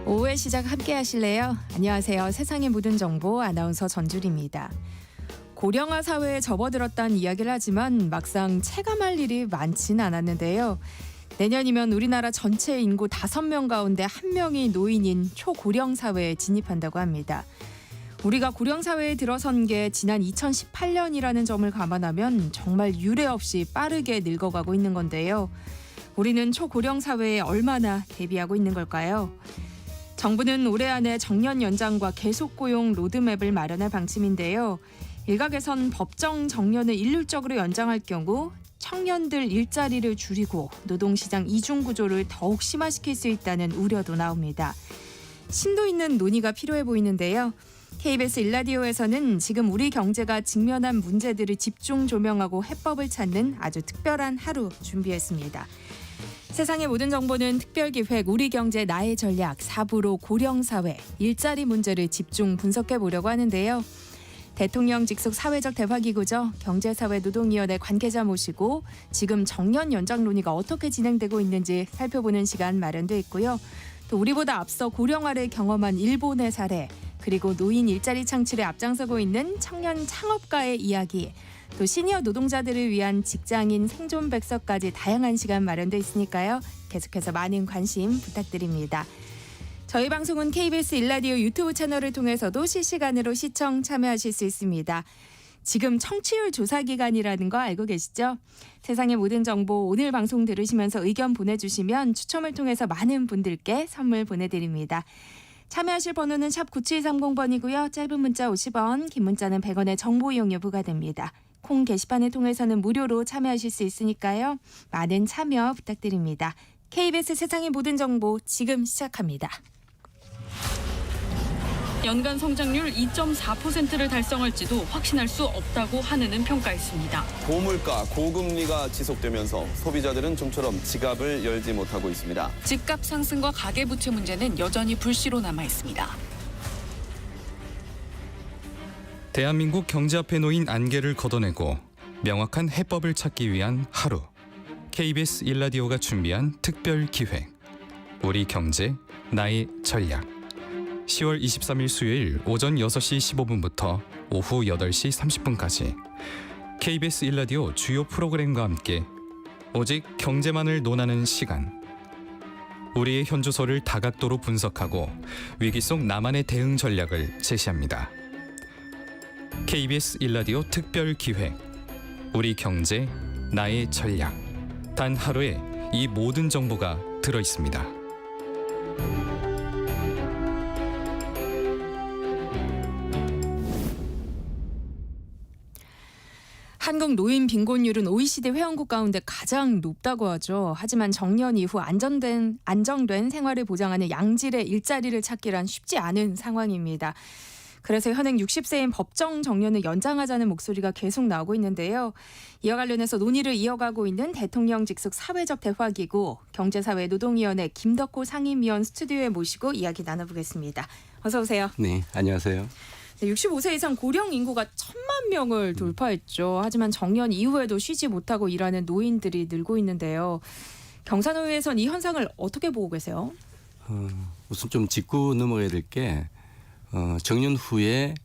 오후의 시작 함께 하실래요? 안녕하세요. 세상의 모든 정보 아나운서 전주리입니다. 고령화 사회에 접어들었다는 이야기를 하지만 막상 체감할 일이 많지는 않았는데요. 내년이면 우리나라 전체 인구 5명 가운데 1명이 노인인 초고령 사회에 진입한다고 합니다. 우리가 고령 사회에 들어선 게 지난 2018년이라는 점을 감안하면 정말 유례 없이 빠르게 늙어가고 있는 건데요. 우리는 초고령 사회에 얼마나 대비하고 있는 걸까요? 정부는 올해 안에 정년 연장과 계속 고용 로드맵을 마련할 방침인데요. 일각에선 법정 정년을 일률적으로 연장할 경우 청년들 일자리를 줄이고 노동시장 이중 구조를 더욱 심화시킬 수 있다는 우려도 나옵니다. 심도 있는 논의가 필요해 보이는데요. KBS 일라디오에서는 지금 우리 경제가 직면한 문제들을 집중 조명하고 해법을 찾는 아주 특별한 하루 준비했습니다. 세상의 모든 정보는 특별기획 우리 경제 나의 전략 4부로 고령사회, 일자리 문제를 집중 분석해 보려고 하는데요. 대통령 직속 사회적 대화기구죠. 경제사회노동위원회 관계자 모시고 지금 정년 연장 논의가 어떻게 진행되고 있는지 살펴보는 시간 마련돼 있고요. 또 우리보다 앞서 고령화를 경험한 일본의 사례, 그리고 노인 일자리 창출에 앞장서고 있는 청년 창업가의 이야기, 또 시니어 노동자들을 위한 직장인 생존 백서까지 다양한 시간 마련돼 있으니까요. 계속해서 많은 관심 부탁드립니다. 저희 방송은 KBS 일라디오 유튜브 채널을 통해서도 실시간으로 시청 참여하실 수 있습니다. 지금 청취율 조사 기간이라는 거 알고 계시죠? 세상의 모든 정보 오늘 방송 들으시면서 의견 보내주시면 추첨을 통해서 많은 분들께 선물 보내드립니다. 참여하실 번호는 샵 9730번이고요. 짧은 문자 50원, 긴 문자는 100원의 정보 이용료 부과됩니다. 콩 게시판을 통해서는 무료로 참여하실 수 있으니까요. 많은 참여 부탁드립니다. KBS 세상의 모든 정보 지금 시작합니다. 연간 성장률 2.4%를 달성할지도 확신할 수 없다고 한은은 평가했습니다. 고물가, 고금리가 지속되면서 소비자들은 좀처럼 지갑을 열지 못하고 있습니다. 집값 상승과 가계부채 문제는 여전히 불씨로 남아 있습니다. 대한민국 경제 앞에 놓인 안개를 걷어내고 명확한 해법을 찾기 위한 하루. KBS 일라디오가 준비한 특별 기획. 우리 경제, 나의 전략. 10월 23일 수요일 오전 6시 15분부터 오후 8시 30분까지 KBS 일라디오 주요 프로그램과 함께 오직 경제만을 논하는 시간. 우리의 현주소를 다각도로 분석하고 위기 속 나만의 대응 전략을 제시합니다. KBS 일라디오 특별 기획 우리 경제, 나의 전략. 단 하루에 이 모든 정보가 들어 있습니다. 한국 노인 빈곤율은 OECD 회원국 가운데 가장 높다고 하죠. 하지만 정년 이후 안정된 생활을 보장하는 양질의 일자리를 찾기란 쉽지 않은 상황입니다. 그래서 현행 60세인 법정 정년을 연장하자는 목소리가 계속 나오고 있는데요. 이와 관련해서 논의를 이어가고 있는 대통령 직속 사회적 대화기구 경제사회노동위원회 김덕호 상임위원 스튜디오에 모시고 이야기 나눠보겠습니다. 어서 오세요. 네, 안녕하세요. 65세 이상 고령 인구가 1,000만 명을 돌파했죠. 하지만 정년 이후에도 쉬지 못하고 일하는 노인들이 늘고 있는데요. 경사노위에선 이 현상을 어떻게 보고 계세요? 우선 좀 짚고 넘어가야 될 게 정년 후에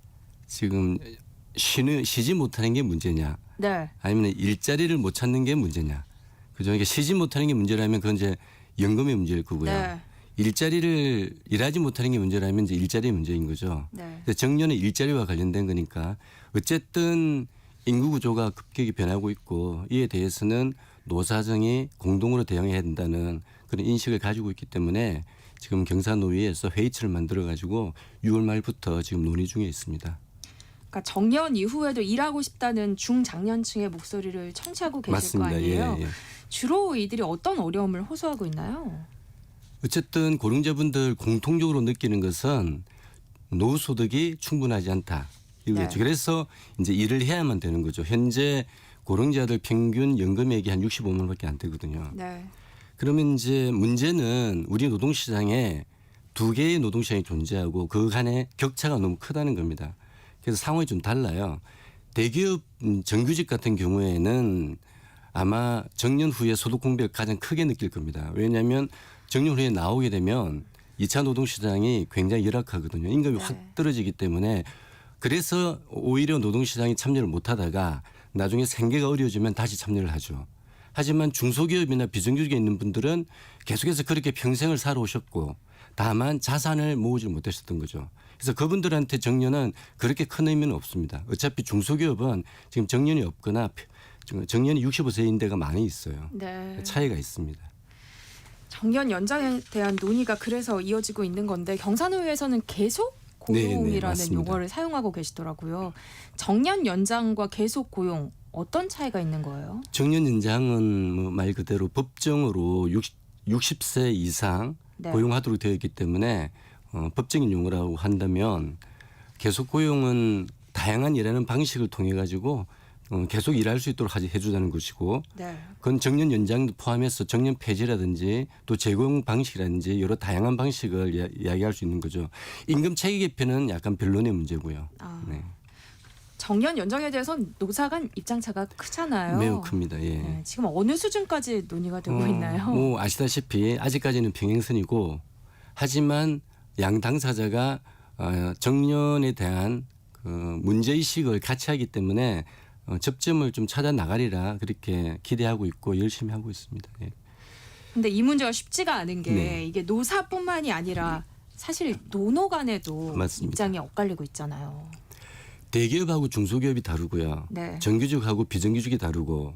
지금 쉬지 못하는 게 문제냐, 네. 아니면 일자리를 못 찾는 게 문제냐. 그죠? 이게 쉬지 못하는 게 문제라면 그건 이제 연금의 문제일 거고요. 네. 일자리를 일하지 못하는 게 문제라면 이제 일자리의 문제인 거죠. 네. 정년은 일자리와 관련된 거니까 어쨌든 인구 구조가 급격히 변하고 있고 이에 대해서는 노사정이 공동으로 대응해야 된다는 그런 인식을 가지고 있기 때문에 지금 경사노위에서 회의체를 만들어 가지고 6월 말부터 지금 논의 중에 있습니다. 그러니까 정년 이후에도 일하고 싶다는 중장년층의 목소리를 청취하고 계실 맞습니다. 거 아니에요? 예. 주로 이들이 어떤 어려움을 호소하고 있나요? 어쨌든 고령자분들 공통적으로 느끼는 것은 노후소득이 충분하지 않다. 이거겠죠. 네. 그래서 이제 일을 해야만 되는 거죠. 현재 고령자들 평균 연금액이 한 65만 원밖에 안 되거든요. 네. 그러면 이제 문제는 우리 노동시장에 두 개의 노동시장이 존재하고 그 간의 격차가 너무 크다는 겁니다. 그래서 상황이 좀 달라요. 대기업 정규직 같은 경우에는 아마 정년 후에 소득 공백을 가장 크게 느낄 겁니다. 왜냐하면 정년 후에 나오게 되면 2차 노동시장이 굉장히 열악하거든요. 임금이 네. 확 떨어지기 때문에 그래서 오히려 노동시장에 참여를 못하다가 나중에 생계가 어려워지면 다시 참여를 하죠. 하지만 중소기업이나 비정규직에 있는 분들은 계속해서 그렇게 평생을 살아오셨고 다만 자산을 모으지 못하셨던 거죠. 그래서 그분들한테 정년은 그렇게 큰 의미는 없습니다. 어차피 중소기업은 지금 정년이 없거나 정년이 65세인 데가 많이 있어요. 네. 차이가 있습니다. 정년 연장에 대한 논의가 그래서 이어지고 있는 건데 경산의회에서는 계속 네, 고용이라는 맞습니다. 용어를 사용하고 계시더라고요. 정년 연장과 계속 고용 어떤 차이가 있는 거예요? 정년 연장은 뭐 말 그대로 법정으로 60세 이상 네. 고용하도록 되어 있기 때문에 법적인 용어라고 한다면 계속 고용은 다양한 일하는 방식을 통해 가지고 계속 일할 수 있도록 해주자는 것이고 네. 그건 정년 연장도 포함해서 정년 폐지라든지 또 재고용 방식이라든지 여러 다양한 방식을 이야기할 수 있는 거죠. 임금 체계 개편은 약간 변론의 문제고요. 아, 네. 정년 연장에 대해서는 노사 간 입장차가 크잖아요. 매우 큽니다. 예. 네, 지금 어느 수준까지 논의가 되고 있나요? 뭐 아시다시피 아직까지는 평행선이고 하지만 양 당사자가 정년에 대한 그 문제의식을 같이 하기 때문에 접점을 좀 찾아 나가리라 그렇게 기대하고 있고 열심히 하고 있습니다. 예. 근데 이 문제가 쉽지가 않은 게 네. 이게 노사뿐만이 아니라 사실 노노 간에도 맞습니다. 입장이 엇갈리고 있잖아요. 대기업하고 중소기업이 다르고요. 네. 정규직하고 비정규직이 다르고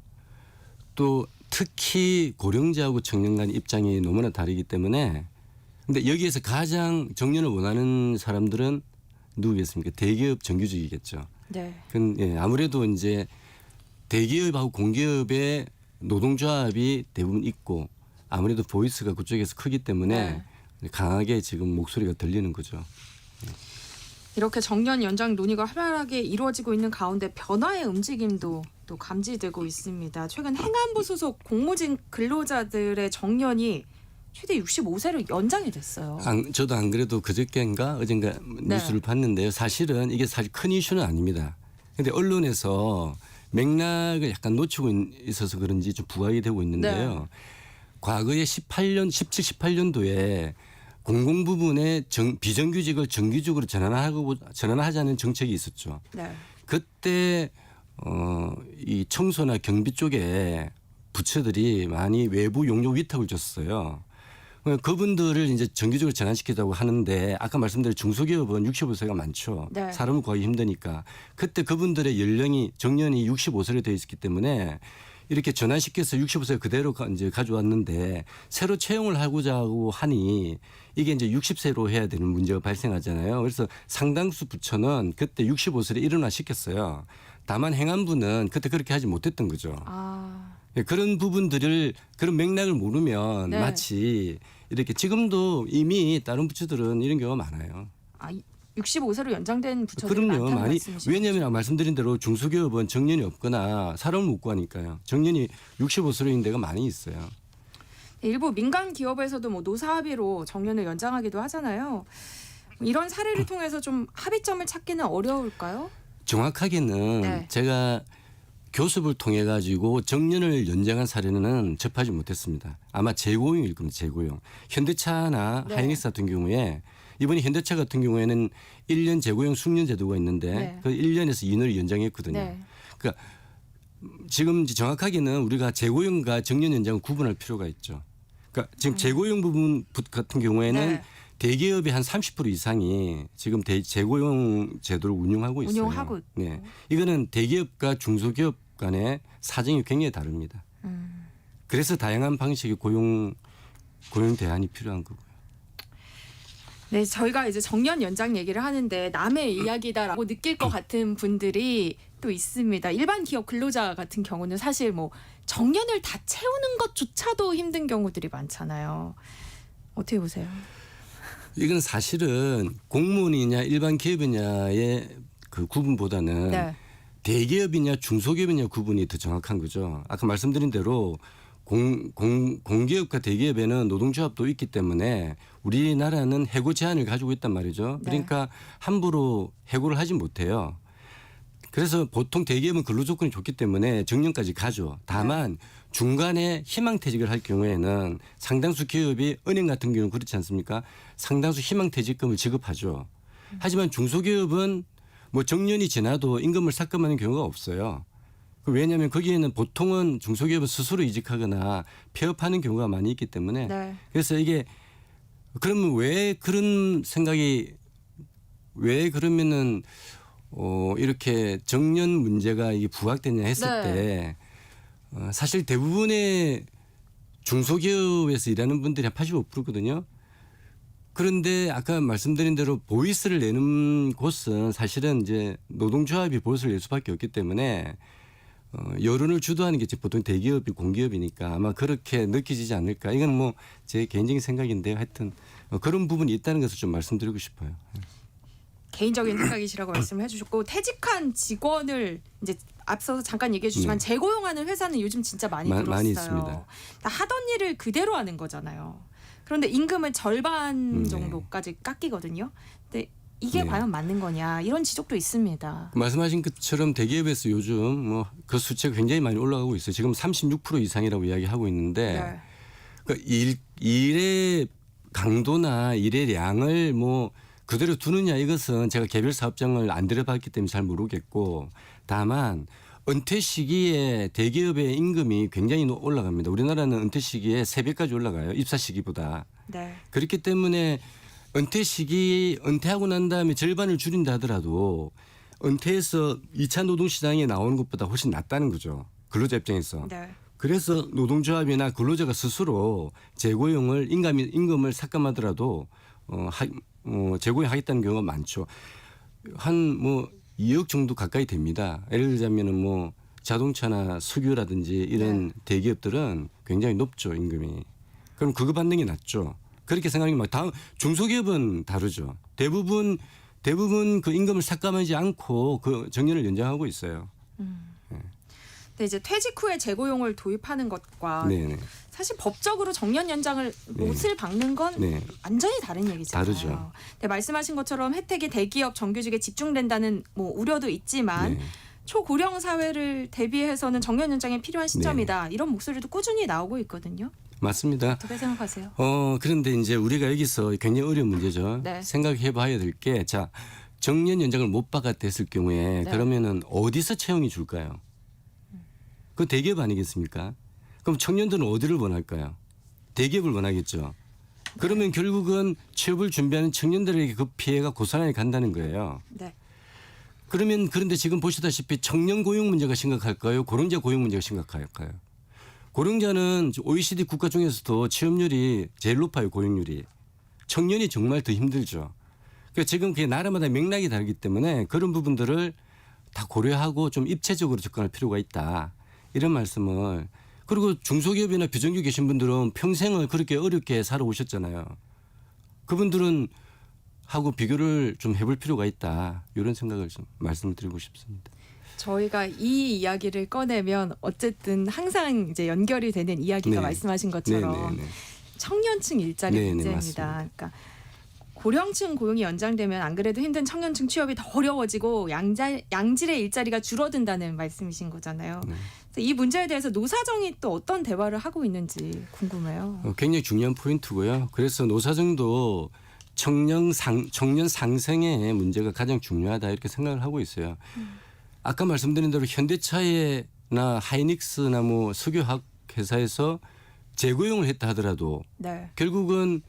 또 특히 고령자하고 청년 간 입장이 너무나 다르기 때문에 근데 여기에서 가장 정년을 원하는 사람들은 누구겠습니까? 대기업 정규직이겠죠. 네. 예, 아무래도 이제 대기업하고 공기업의 노동조합이 대부분 있고 아무래도 보이스가 그쪽에서 크기 때문에 강하게 지금 목소리가 들리는 거죠. 이렇게 정년 연장 논의가 활발하게 이루어지고 있는 가운데 변화의 움직임도 또 감지되고 있습니다. 최근 행안부 소속 공무직 근로자들의 정년이 최대 65세로 연장이 됐어요. 저도 안 그래도 그저께인가 어젠가 뉴스를 봤는데요. 사실은 이게 사실 큰 이슈는 아닙니다. 그런데 언론에서 맥락을 약간 놓치고 있어서 그런지 좀 부각이 되고 있는데요. 과거에 17, 18년도에 공공 부분의 비정규직을 정규직으로 전환하자는 정책이 있었죠. 네. 그때 이 청소나 경비 쪽에 부처들이 많이 외부 용역 위탁을 줬어요. 그분들을 이제 정규직으로 전환시키자고 하는데 아까 말씀드린 중소기업은 65세가 많죠. 네. 사람을 구하기 힘드니까 그때 그분들의 연령이 정년이 65세로 되어 있었기 때문에 이렇게 전환시켜서 65세 그대로 이제 가져왔는데 새로 채용을 하고자 하니 이게 이제 60세로 해야 되는 문제가 발생하잖아요. 그래서 상당수 부처는 그때 65세를 일원화시켰어요. 다만 행안부는 그때 그렇게 하지 못했던 거죠. 아, 그런 부분들을 그런 맥락을 모르면 네. 마치 이렇게 지금도 이미 다른 부처들은 이런 경우가 많아요. 65세로 연장된 부처들이 그럼요. 많다는 많이 말씀이시죠? 왜냐하면 말씀드린 대로 중소기업은 정년이 없거나 사람을 못 구하니까요. 정년이 65세로 있는 데가 많이 있어요. 일부 민간 기업에서도 뭐 노사 합의로 정년을 연장하기도 하잖아요. 이런 사례를 통해서 좀 합의점을 찾기는 어려울까요? 정확하게는 네. 제가 교습을 통해 가지고 정년을 연장한 사례는 접하지 못했습니다. 아마 재고용일 겁니다. 재고용. 현대차나 네. 하이닉스 같은 경우에 이번에 현대차 같은 경우에는 1년 재고용 숙련 제도가 있는데 네. 그 1년에서 2년을 연장했거든요. 네. 그러니까 지금 정확하게는 우리가 재고용과 정년 연장을 구분할 필요가 있죠. 그러니까 지금 재고용 부분 같은 경우에는 네. 대기업의 한 30% 이상이 지금 재고용 제도를 운영하고 있어요. 운영하고 있고. 네, 이거는 대기업과 중소기업 간의 사정이 굉장히 다릅니다. 그래서 다양한 방식의 고용 대안이 필요한 거고요. 네, 저희가 이제 정년 연장 얘기를 하는데 남의 이야기다라고 느낄 것 같은 분들이 또 있습니다. 일반 기업 근로자 같은 경우는 사실 뭐 정년을 다 채우는 것조차도 힘든 경우들이 많잖아요. 어떻게 보세요? 이건 사실은 공무원이냐 일반 기업이냐의 그 구분보다는 네. 대기업이냐 중소기업이냐 구분이 더 정확한 거죠. 아까 말씀드린 대로 공기업과 대기업에는 노동조합도 있기 때문에 우리나라는 해고 제한을 가지고 있단 말이죠. 네. 그러니까 함부로 해고를 하지 못해요. 그래서 보통 대기업은 근로 조건이 좋기 때문에 정년까지 가죠. 다만 중간에 희망퇴직을 할 경우에는 상당수 기업이 은행 같은 경우는 그렇지 않습니까? 상당수 희망퇴직금을 지급하죠. 하지만 중소기업은 뭐 정년이 지나도 임금을 삭감하는 경우가 없어요. 왜냐하면 거기에는 보통은 중소기업은 스스로 이직하거나 폐업하는 경우가 많이 있기 때문에 네. 그래서 이게 그러면 왜 그런 생각이 왜 그러면은 이렇게 정년 문제가 이게 부각되냐 했을 네. 때 사실 대부분의 중소기업에서 일하는 분들이 한 85%거든요. 그런데 아까 말씀드린 대로 보이스를 내는 곳은 사실은 이제 노동조합이 보이스를 낼 수밖에 없기 때문에 여론을 주도하는 게 이제 보통 대기업이 공기업이니까 아마 그렇게 느껴지지 않을까. 이건 뭐 제 개인적인 생각인데요. 하여튼 그런 부분이 있다는 것을 좀 말씀드리고 싶어요. 개인적인 생각이시라고 말씀을 해주셨고 퇴직한 직원을 이제 앞서서 잠깐 얘기해 주지만 재고용하는 회사는 요즘 진짜 많이 늘었어요. 많이 있습니다. 그러니까 하던 일을 그대로 하는 거잖아요. 그런데 임금은 절반 네. 정도까지 깎이거든요. 근데 이게 네. 과연 맞는 거냐 이런 지적도 있습니다. 말씀하신 것처럼 대기업에서 요즘 뭐 그 수치가 굉장히 많이 올라가고 있어요. 지금 36% 이상이라고 이야기하고 있는데 네. 그러니까 일의 강도나 일의 양을 뭐 그대로 두느냐 이것은 제가 개별 사업장을 안 들여봤기 때문에 잘 모르겠고 다만 은퇴 시기에 대기업의 임금이 굉장히 올라갑니다. 우리나라는 은퇴 시기에 3배까지 올라가요. 입사 시기보다. 네. 그렇기 때문에 은퇴 시기 은퇴하고 난 다음에 절반을 줄인다 하더라도 은퇴해서 2차 노동시장에 나오는 것보다 훨씬 낫다는 거죠. 근로자 입장에서. 네. 그래서 노동조합이나 근로자가 스스로 재고용을 임금을 삭감하더라도 재고용하겠다는 경우가 많죠. 한 뭐 2억 정도 가까이 됩니다. 예를 들자면은 뭐 자동차나 석유라든지 이런 대기업들은 굉장히 높죠 임금이. 그럼 그거 받는 게 낫죠. 그렇게 생각하면 다음 중소기업은 다르죠. 대부분 그 임금을 삭감하지 않고 그 정년을 연장하고 있어요. 근데 이제 퇴직 후에 재고용을 도입하는 것과 네네. 사실 법적으로 정년 연장을 못을 박는 건 네. 완전히 다른 얘기잖아요. 다르죠. 근데 말씀하신 것처럼 혜택이 대기업 정규직에 집중된다는 뭐 우려도 있지만 네. 초고령 사회를 대비해서는 정년 연장이 필요한 시점이다. 이런 목소리도 꾸준히 나오고 있거든요. 맞습니다. 어떻게 생각하세요? 그런데 이제 우리가 여기서 굉장히 어려운 문제죠. 네. 생각해 봐야 될 게 자, 정년 연장을 못 받았을 경우에 네. 그러면은 어디서 채용이 줄까요? 그 대기업 아니겠습니까? 그럼 청년들은 어디를 원할까요? 대기업을 원하겠죠. 그러면 결국은 취업을 준비하는 청년들에게 그 피해가 고스란히 간다는 거예요. 네. 그런데 지금 보시다시피 청년 고용 문제가 심각할까요? 고령자 고용 문제가 심각할까요? 고령자는 OECD 국가 중에서도 취업률이 제일 높아요. 고용률이. 청년이 정말 더 힘들죠. 그러니까 지금 그게 나라마다 맥락이 다르기 때문에 그런 부분들을 다 고려하고 좀 입체적으로 접근할 필요가 있다. 이런 말씀을. 그리고 중소기업이나 비정규 계신 분들은 평생을 그렇게 어렵게 살아오셨잖아요. 그분들은 하고 비교를 좀 해볼 필요가 있다. 이런 생각을 좀 말씀을 드리고 싶습니다. 저희가 이 이야기를 꺼내면 어쨌든 항상 이제 연결이 되는 이야기가 네. 말씀하신 것처럼 네네네. 청년층 일자리 네네, 문제입니다. 맞습니다. 그러니까 고령층 고용이 연장되면 안 그래도 힘든 청년층 취업이 더 어려워지고 양질의 일자리가 줄어든다는 말씀이신 거잖아요. 네. 그래서 이 문제에 대해서 노사정이 또 어떤 대화를 하고 있는지 궁금해요. 굉장히 중요한 포인트고요. 그래서 노사정도 청년 상생의 문제가 가장 중요하다 이렇게 생각을 하고 있어요. 아까 말씀드린 대로 현대차나 하이닉스나 뭐 석유화학 회사에서 재고용을 했다 하더라도 네. 결국은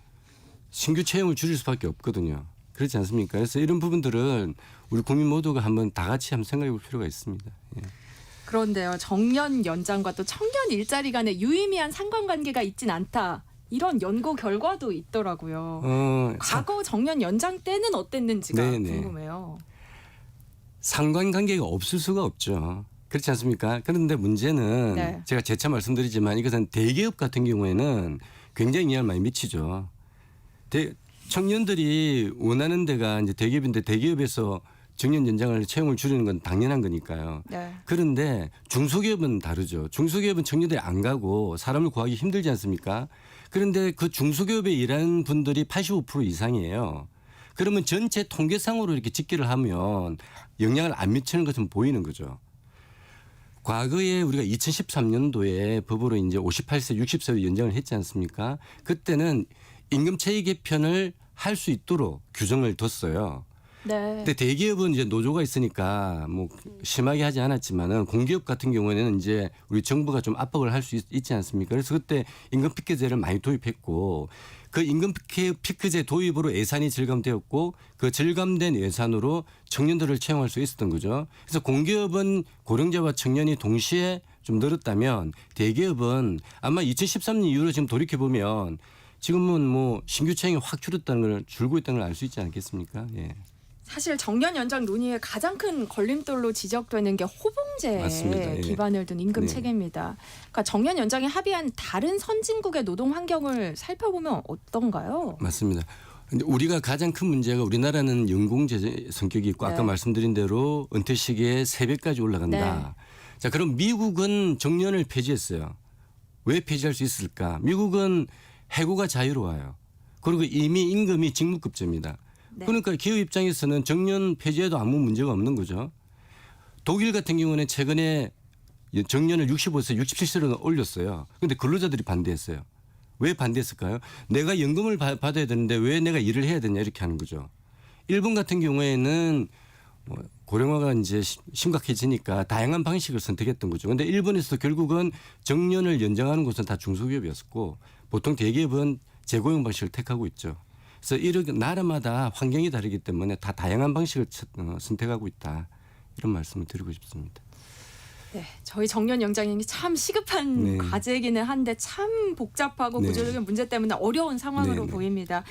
신규 채용을 줄일 수밖에 없거든요. 그렇지 않습니까? 그래서 이런 부분들은 우리 국민 모두가 한번 다 같이 한번 생각해 볼 필요가 있습니다. 예. 그런데요. 정년 연장과 또 청년 일자리 간에 유의미한 상관관계가 있진 않다. 이런 연구 결과도 있더라고요. 과거 정년 연장 때는 어땠는지가 네네. 궁금해요. 상관관계가 없을 수가 없죠. 그렇지 않습니까? 그런데 문제는 네. 제가 재차 말씀드리지만 이것은 대기업 같은 경우에는 굉장히 영향을 많이 미치죠. 청년들이 원하는 데가 이제 대기업인데 대기업에서 정년 연장을 채용을 줄이는 건 당연한 거니까요. 네. 그런데 중소기업은 다르죠. 중소기업은 청년들이 안 가고 사람을 구하기 힘들지 않습니까? 그런데 그 중소기업에 일하는 분들이 85% 이상이에요. 그러면 전체 통계상으로 이렇게 집계를 하면 영향을 안 미치는 것은 보이는 거죠. 과거에 우리가 2013년도에 법으로 이제 58세, 60세로 연장을 했지 않습니까? 그때는 임금 체계 개편을 할 수 있도록 규정을 뒀어요. 네. 근데 대기업은 이제 노조가 있으니까 뭐 심하게 하지 않았지만은 공기업 같은 경우에는 이제 우리 정부가 좀 압박을 할 수 있지 않습니까? 그래서 그때 임금 피크제를 많이 도입했고 그 임금 피크제 도입으로 예산이 절감되었고 그 절감된 예산으로 청년들을 채용할 수 있었던 거죠. 그래서 공기업은 고령자와 청년이 동시에 좀 늘었다면 대기업은 아마 2013년 이후로 지금 돌이켜 보면 지금은 뭐 신규 채용이 확 줄고 있다는 걸 알 수 있지 않겠습니까? 예. 사실 정년 연장 논의의 가장 큰 걸림돌로 지적되는 게 맞습니다. 호봉제에 예. 기반을 둔 임금 네. 체계입니다. 그러니까 정년 연장에 합의한 다른 선진국의 노동 환경을 살펴보면 어떤가요? 맞습니다. 근데 우리가 가장 큰 문제가 우리나라는 연공제 성격이 있고 아까 네. 말씀드린 대로 은퇴 시기에 3배까지 올라간다. 자, 그럼 미국은 정년을 폐지했어요. 왜 폐지할 수 있을까? 미국은 해고가 자유로워요. 그리고 이미 임금이 직무급제입니다. 네. 그러니까 기업 입장에서는 정년 폐지해도 아무 문제가 없는 거죠. 독일 같은 경우는 최근에 정년을 65세, 67세로 올렸어요. 그런데 근로자들이 반대했어요. 왜 반대했을까요? 내가 연금을 받아야 되는데 왜 내가 일을 해야 되냐 이렇게 하는 거죠. 일본 같은 경우에는 고령화가 이제 심각해지니까 다양한 방식을 선택했던 거죠. 그런데 일본에서도 결국은 정년을 연장하는 곳은 다 중소기업이었고 보통 대기업은 재고용 방식을 택하고 있죠. 그래서 이렇게 나라마다 환경이 다르기 때문에 다 다양한 방식을 선택하고 있다. 이런 말씀을 드리고 싶습니다. 네, 저희 정년 연장이 참 시급한 네. 과제이기는 한데 참 복잡하고 네. 구조적인 문제 때문에 어려운 상황으로 네, 네. 보입니다.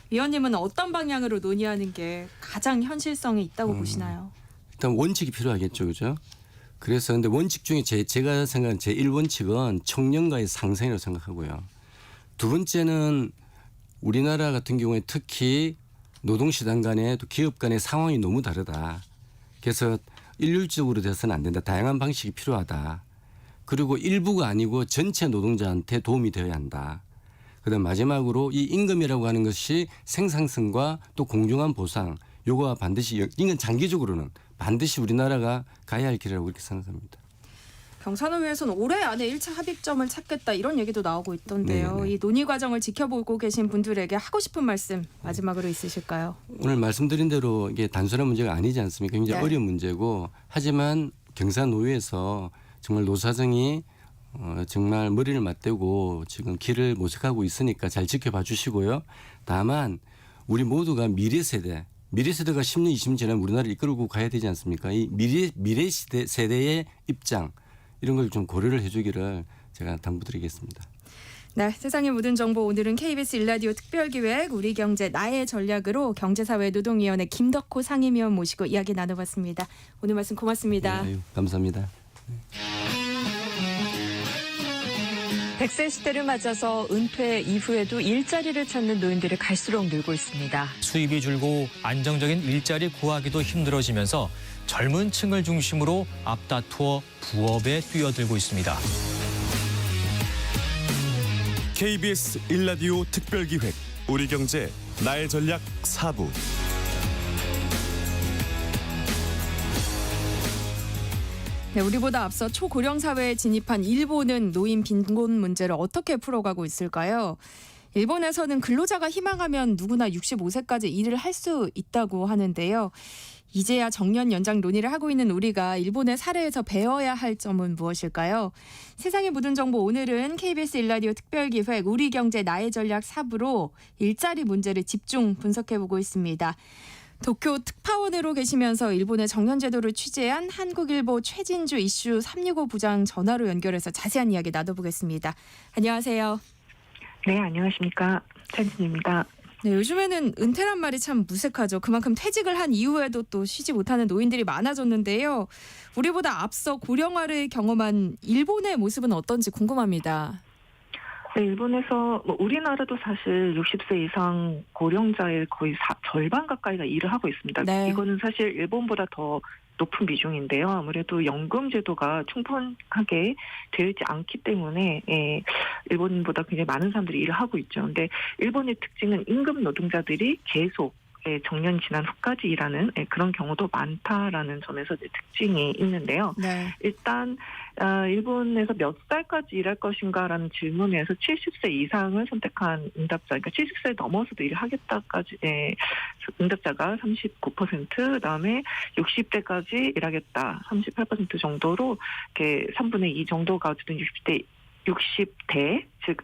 위원님은 어떤 방향으로 논의하는 게 가장 현실성이 있다고 보시나요? 일단 원칙이 필요하겠죠. 그죠? 그래서 근데 원칙 중에 제가 생각하는 제1원칙은 청년과의 상생이라고 생각하고요. 두 번째는 우리나라 같은 경우에 특히 노동시장 간에 또 기업 간의 상황이 너무 다르다. 그래서 일률적으로 돼서는 안 된다. 다양한 방식이 필요하다. 그리고 일부가 아니고 전체 노동자한테 도움이 되어야 한다. 그다음 마지막으로 이 임금이라고 하는 것이 생산성과 또 공정한 보상 요거와 반드시 이건 장기적으로는 반드시 우리나라가 가야 할 길이라고 이렇게 생각합니다. 경산의회에서는 올해 안에 1차 합의점을 찾겠다 이런 얘기도 나오고 있던데요. 네, 네. 이 논의 과정을 지켜보고 계신 분들에게 하고 싶은 말씀 마지막으로 있으실까요? 오늘 말씀드린 대로 이게 단순한 문제가 아니지 않습니까? 굉장히 네. 어려운 문제고 하지만 경산노회에서 정말 노사정이 정말 머리를 맞대고 지금 길을 모색하고 있으니까 잘 지켜봐 주시고요. 다만 우리 모두가 미래 세대가 10년, 20년 지나면 우리나라를 이끌고 가야 되지 않습니까? 이 미래 세대의 입장 이런 걸 좀 고려를 해주기를 제가 당부드리겠습니다. 네, 세상의 모든 정보 오늘은 KBS 일라디오 특별기획 우리 경제 나의 전략으로 경제사회노동위원회 김덕호 상임위원 모시고 이야기 나눠봤습니다. 오늘 말씀 고맙습니다. 네, 아유, 감사합니다. 100세 시대를 맞아서 은퇴 이후에도 일자리를 찾는 노인들이 갈수록 늘고 있습니다. 수입이 줄고 안정적인 일자리 구하기도 힘들어지면서 젊은 층을 중심으로 앞다투어 부업에 뛰어들고 있습니다. KBS 일라디오 특별기획 우리 경제 나의 전략 4부. 네, 우리보다 앞서 초고령 사회에 진입한 일본은 노인 빈곤 문제를 어떻게 풀어가고 있을까요? 일본에서는 근로자가 희망하면 누구나 65세까지 일을 할 수 있다고 하는데요. 이제야 정년 연장 논의를 하고 있는 우리가 일본의 사례에서 배워야 할 점은 무엇일까요? 세상의 모든 정보 오늘은 KBS 일라디오 특별기획 우리 경제 나의 전략 4부로 일자리 문제를 집중 분석해보고 있습니다. 도쿄 특파원으로 계시면서 일본의 정년 제도를 취재한 한국일보 최진주 이슈 365 부장 전화로 연결해서 자세한 이야기 나눠보겠습니다. 안녕하세요. 네, 안녕하십니까. 최진입니다. 네, 요즘에는 은퇴란 말이 참 무색하죠. 그만큼 퇴직을 한 이후에도 또 쉬지 못하는 노인들이 많아졌는데요. 우리보다 앞서 고령화를 경험한 일본의 모습은 어떤지 궁금합니다. 네, 일본에서 우리나라도 사실 60세 이상 고령자의 거의 절반 가까이가 일을 하고 있습니다. 네. 이거는 사실 일본보다 더 높은 비중인데요. 아무래도 연금 제도가 충분하게 되어 있지 않기 때문에 일본보다 굉장히 많은 사람들이 일을 하고 있죠. 근데 일본의 특징은 임금 노동자들이 계속 정년 지난 후까지 일하는 그런 경우도 많다라는 점에서 이제 특징이 있는데요. 네. 일단 일본에서 몇 살까지 일할 것인가라는 질문에서 70세 이상을 선택한 응답자, 그러니까 70세 넘어서도 일을 하겠다까지 응답자가 39%, 그다음에 60대까지 일하겠다 38% 정도로 이렇게 3분의 2 정도가 어쨌든 60대 즉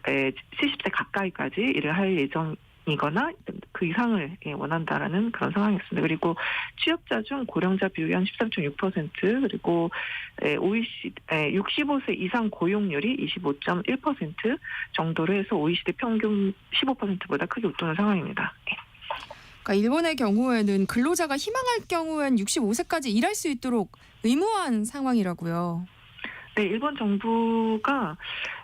70세 가까이까지 일을 할 예정이거나 그 이상을 원한다라는 그런 상황이었습니다. 그리고 취업자 중 고령자 비율이 한 13.6%, 그리고 OECD 65세 이상 고용률이 25.1% 정도로 해서 OECD 평균 15%보다 크게 웃도는 상황입니다. 그러니까 일본의 경우에는 근로자가 희망할 경우엔 65세까지 일할 수 있도록 의무화한 상황이라고요. 네, 일본 정부가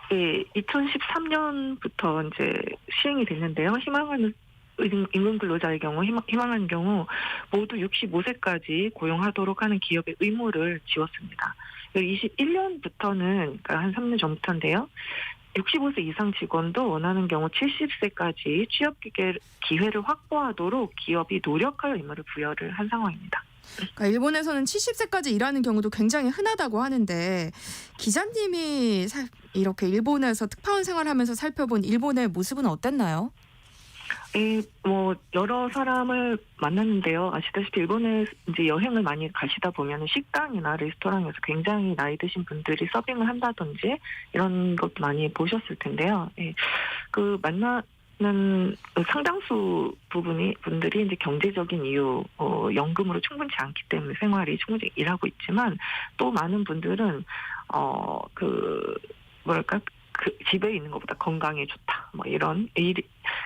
2013년부터 이제 시행이 됐는데요. 희망하는 임금 근로자의 경우, 희망하는 경우 모두 65세까지 고용하도록 하는 기업의 의무를 지웠습니다. 21년부터는, 그러니까 한 3년 전부터인데요. 65세 이상 직원도 원하는 경우 70세까지 취업 기회를 확보하도록 기업이 노력할 의무를 부여를 한 상황입니다. 그러니까 일본에서는 70세까지 일하는 경우도 굉장히 흔하다고 하는데 기자님이 이렇게 일본에서 특파원 생활하면서 살펴본 일본의 모습은 어땠나요? 여러 사람을 만났는데요. 아시다시피 일본에 이제 여행을 많이 가시다 보면 식당이나 레스토랑에서 굉장히 나이 드신 분들이 서빙을 한다든지 이런 것도 많이 보셨을 텐데요. 그 만나는 상당수 분들이 이제 경제적인 이유, 연금으로 충분치 않기 때문에 생활이 충분히 일하고 있지만 또 많은 분들은 그 집에 있는 것보다 건강에 좋다.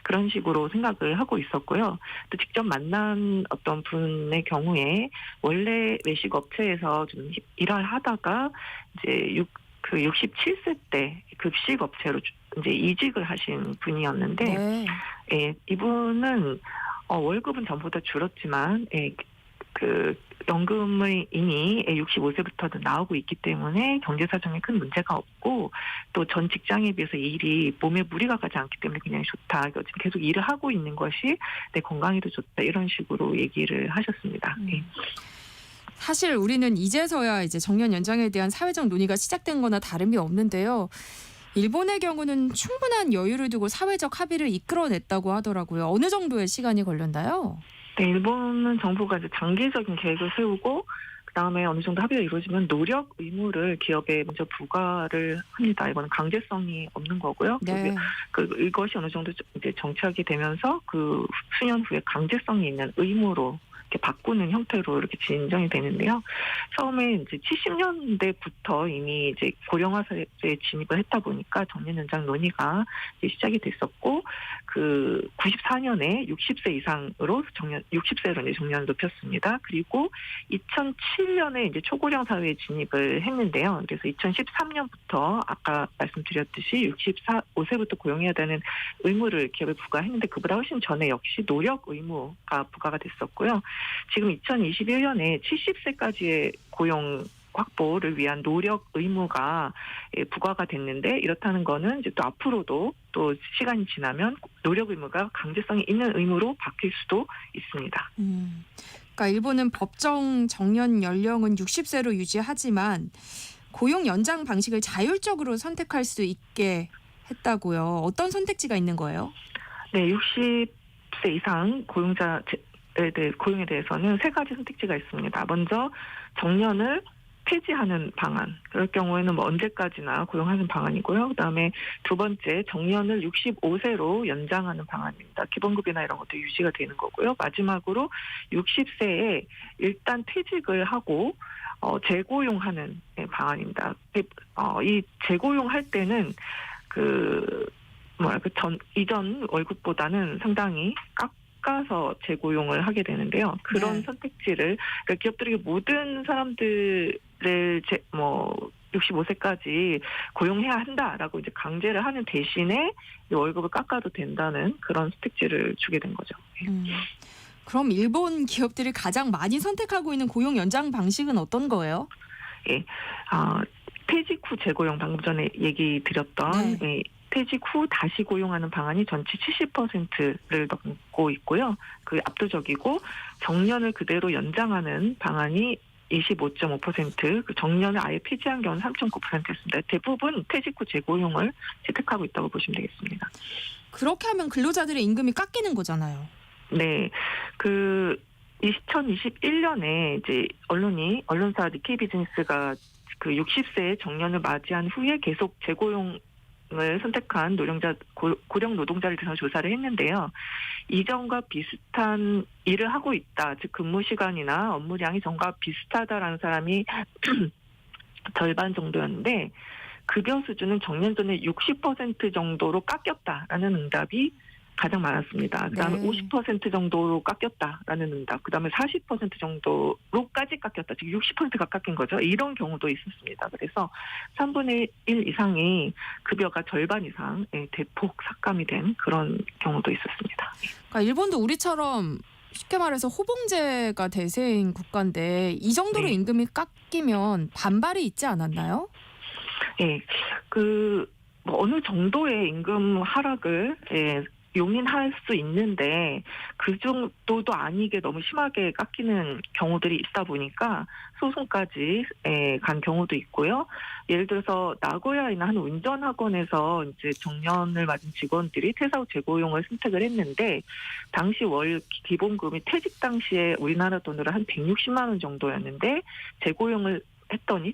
그런 식으로 생각을 하고 있었고요. 또 직접 만난 어떤 분의 경우에 원래 외식 업체에서 좀 일을 하다가 이제 67세 때 급식 업체로 이제 이직을 하신 분이었는데, 네. 이분은 월급은 전보다 줄었지만, 그 연금을 이미 65세부터도 나오고 있기 때문에 경제 사정에 큰 문제가 없고 또 전 직장에 비해서 일이 몸에 무리가 가지 않기 때문에 굉장히 좋다. 지금 계속 일을 하고 있는 것이 내 건강에도 좋다. 이런 식으로 얘기를 하셨습니다. 사실 우리는 이제서야 이제 정년 연장에 대한 사회적 논의가 시작된 거나 다름이 없는데요. 일본의 경우는 충분한 여유를 두고 사회적 합의를 이끌어냈다고 하더라고요. 어느 정도의 시간이 걸렸나요? 네, 일본은 정부가 이제 장기적인 계획을 세우고 그다음에 어느 정도 합의가 이루어지면 노력 의무를 기업에 먼저 부과를 합니다. 이거는 강제성이 없는 거고요. 네. 이것이 어느 정도 이제 정착이 되면서 그 수년 후에 강제성이 있는 의무로 이렇게 바꾸는 형태로 이렇게 진정이 되는데요. 처음에 이제 70년대부터 이미 이제 고령화 사회에 진입을 했다 보니까 정년 연장 논의가 이제 시작이 됐었고, 그 94년에 60세 이상으로 60세로 이제 정년을 높였습니다. 그리고 2007년에 이제 초고령 사회에 진입을 했는데요. 그래서 2013년부터 아까 말씀드렸듯이 65세부터 고용해야 되는 의무를 기업에 부과했는데 그보다 훨씬 전에 역시 노력 의무가 부과가 됐었고요. 지금 2021년에 70세까지의 고용 확보를 위한 노력 의무가 부과가 됐는데, 이렇다는 거는 이제 또 앞으로도 또 시간이 지나면 노력 의무가 강제성이 있는 의무로 바뀔 수도 있습니다. 그러니까 일본은 법정 정년 연령은 60세로 유지하지만 고용 연장 방식을 자율적으로 선택할 수 있게 했다고요. 어떤 선택지가 있는 거예요? 네, 60세 이상 고용에 대해서는 세 가지 선택지가 있습니다. 먼저 정년을 폐지하는 방안. 그럴 경우에는 언제까지나 고용하는 방안이고요. 그다음에 두 번째, 정년을 65세로 연장하는 방안입니다. 기본급이나 이런 것도 유지가 되는 거고요. 마지막으로 60세에 일단 퇴직을 하고 재고용하는 방안입니다. 이 재고용할 때는 이전 월급보다는 상당히 깎아서 재고용을 하게 되는데요. 그런 선택지를, 그러니까 기업들이 모든 사람들을 65세까지 고용해야 한다라고 이제 강제를 하는 대신에 월급을 깎아도 된다는 그런 선택지를 주게 된 거죠. 그럼 일본 기업들이 가장 많이 선택하고 있는 고용 연장 방식은 어떤 거예요? 퇴직 후 재고용, 방금 전에 얘기 드렸던 퇴직 후 다시 고용하는 방안이 전체 70%를 넘고 있고요. 그 압도적이고 정년을 그대로 연장하는 방안이 25.5%, 그 정년을 아예 폐지한 경우는 3.9%였습니다. 대부분 퇴직 후 재고용을 채택하고 있다고 보시면 되겠습니다. 그렇게 하면 근로자들의 임금이 깎이는 거잖아요. 네, 2021년에 이제 언론사 니케이 비즈니스가 그 60세의 정년을 맞이한 후에 계속 재고용을 선택한 고령 노동자를 대상 조사를 했는데요. 이전과 비슷한 일을 하고 있다, 즉 근무 시간이나 업무량이 전과 비슷하다라는 사람이 절반 정도였는데 급여 수준은 정년 전에 60% 정도로 깎였다라는 응답이 가장 많았습니다. 그다음에 네. 50% 정도로 깎였다라는 응답, 그다음에 40% 정도로까지 깎였다, 즉 60%가 깎인 거죠. 이런 경우도 있었습니다. 그래서 3분의 1 이상이 급여가 절반 이상 대폭 삭감이 된 그런 경우도 있었습니다. 그러니까 일본도 우리처럼 쉽게 말해서 호봉제가 대세인 국가인데 이 정도로 네. 임금이 깎이면 반발이 있지 않았나요? 예, 뭐 어느 정도의 임금 하락을 용인할 수 있는데 그 정도도 아니게 너무 심하게 깎이는 경우들이 있다 보니까 소송까지 간 경우도 있고요. 예를 들어서 나고야에 있는 한 운전학원에서 이제 정년을 맞은 직원들이 퇴사 후 재고용을 선택을 했는데 당시 월 기본금이 퇴직 당시에 우리나라 돈으로 한 160만 원 정도였는데 재고용을 했더니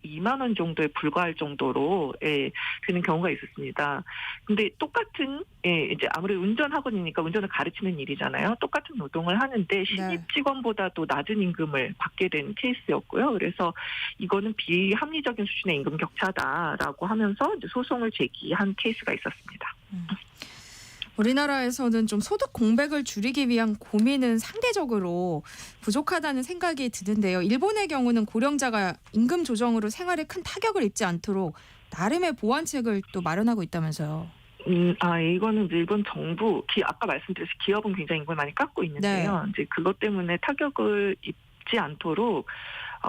72만 원 정도에 불과할 정도로 되는 경우가 있었습니다. 근데 똑같은 이제 아무래도 운전학원이니까 운전을 가르치는 일이잖아요. 똑같은 노동을 하는데 신입 직원보다도 낮은 임금을 받게 된 케이스였고요. 그래서 이거는 비합리적인 수준의 임금 격차다라고 하면서 이제 소송을 제기한 케이스가 있었습니다. 우리나라에서는 좀 소득 공백을 줄이기 위한 고민은 상대적으로 부족하다는 생각이 드는데요. 일본의 경우는 고령자가 임금 조정으로 생활에 큰 타격을 입지 않도록 나름의 보완책을 또 마련하고 있다면서요. 이거는 이제 일본 정부, 아까 말씀드렸듯이 기업은 굉장히 임금을 많이 깎고 있는데요. 이제 그것 때문에 타격을 입지 않도록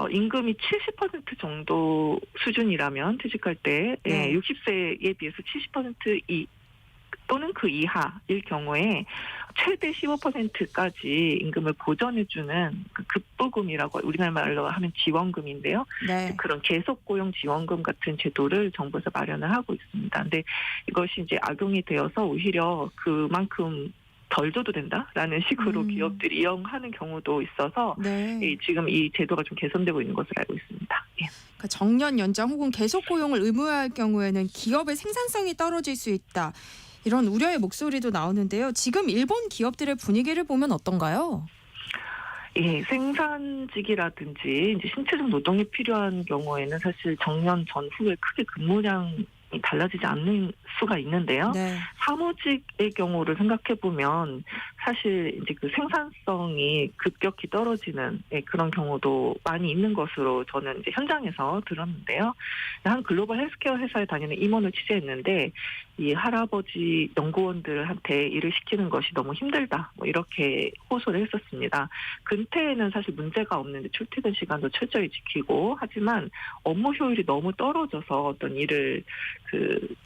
임금이 70% 정도 수준이라면 퇴직할 때 60세에 비해서 70% 또는 그 이하일 경우에 최대 15%까지 임금을 보전해주는 그 급부금이라고 우리나라 말로 하면 지원금인데요. 네. 그런 계속 고용 지원금 같은 제도를 정부에서 마련을 하고 있습니다. 근데 이것이 이제 악용이 되어서 오히려 그만큼 덜 줘도 된다라는 식으로 기업들이 이용하는 경우도 있어서 지금 이 제도가 좀 개선되고 있는 것으로 알고 있습니다. 예. 그러니까 정년 연장 혹은 계속 고용을 의무화할 경우에는 기업의 생산성이 떨어질 수 있다. 이런 우려의 목소리도 나오는데요. 지금 일본 기업들의 분위기를 보면 어떤가요? 예, 생산직이라든지 이제 신체적 노동이 필요한 경우에는 사실 정년 전후에 크게 근무량이 달라지지 않는 수가 있는데요. 사무직의 경우를 생각해 보면 사실 이제 그 생산성이 급격히 떨어지는 그런 경우도 많이 있는 것으로 저는 이제 현장에서 들었는데요. 한 글로벌 헬스케어 회사에 다니는 임원을 취재했는데 이 할아버지 연구원들한테 일을 시키는 것이 너무 힘들다, 뭐 이렇게 호소를 했었습니다. 근태에는 사실 문제가 없는데 출퇴근 시간도 철저히 지키고 하지만 업무 효율이 너무 떨어져서 어떤 일을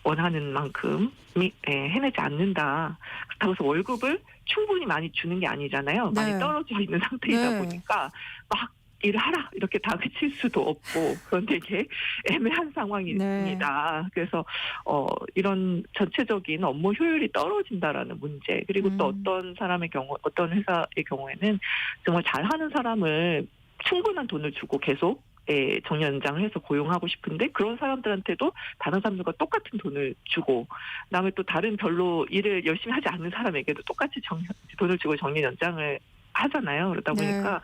원하는 만큼 해내지 않는다. 그렇다고 해서 월급을 충분히 많이 주는 게 아니잖아요. 많이 떨어져 있는 상태이다 보니까 막 일을 하라 이렇게 다그칠 수도 없고 그런 되게 애매한 상황입니다. 그래서 이런 전체적인 업무 효율이 떨어진다라는 문제, 그리고 또 어떤 회사의 경우에는 정말 잘하는 사람을 충분한 돈을 주고 계속 정년 연장을 해서 고용하고 싶은데 그런 사람들한테도 다른 사람들과 똑같은 돈을 주고 그다음에 또 다른 별로 일을 열심히 하지 않는 사람에게도 똑같이 돈을 주고 정년 연장을 하잖아요. 그러다 보니까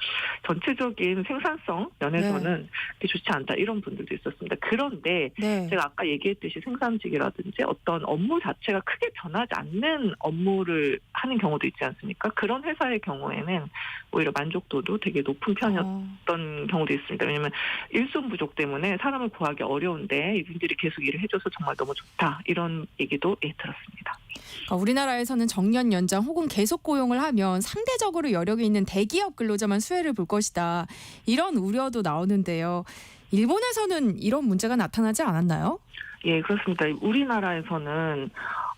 전체적인 생산성 면에서는 좋지 않다, 이런 분들도 있었습니다. 그런데 제가 아까 얘기했듯이 생산직이라든지 어떤 업무 자체가 크게 변하지 않는 업무를 하는 경우도 있지 않습니까? 그런 회사의 경우에는 오히려 만족도도 되게 높은 편이었던 경우도 있습니다. 왜냐하면 일손 부족 때문에 사람을 구하기 어려운데 이분들이 계속 일을 해줘서 정말 너무 좋다, 이런 얘기도 들었습니다. 그러니까 우리나라에서는 정년 연장 혹은 계속 고용을 하면 상대적으로 여력이 있는 대기업 근로자만 수혜를 볼 것이다, 이런 우려도 나오는데요. 일본에서는 이런 문제가 나타나지 않았나요? 예, 그렇습니다. 우리나라에서는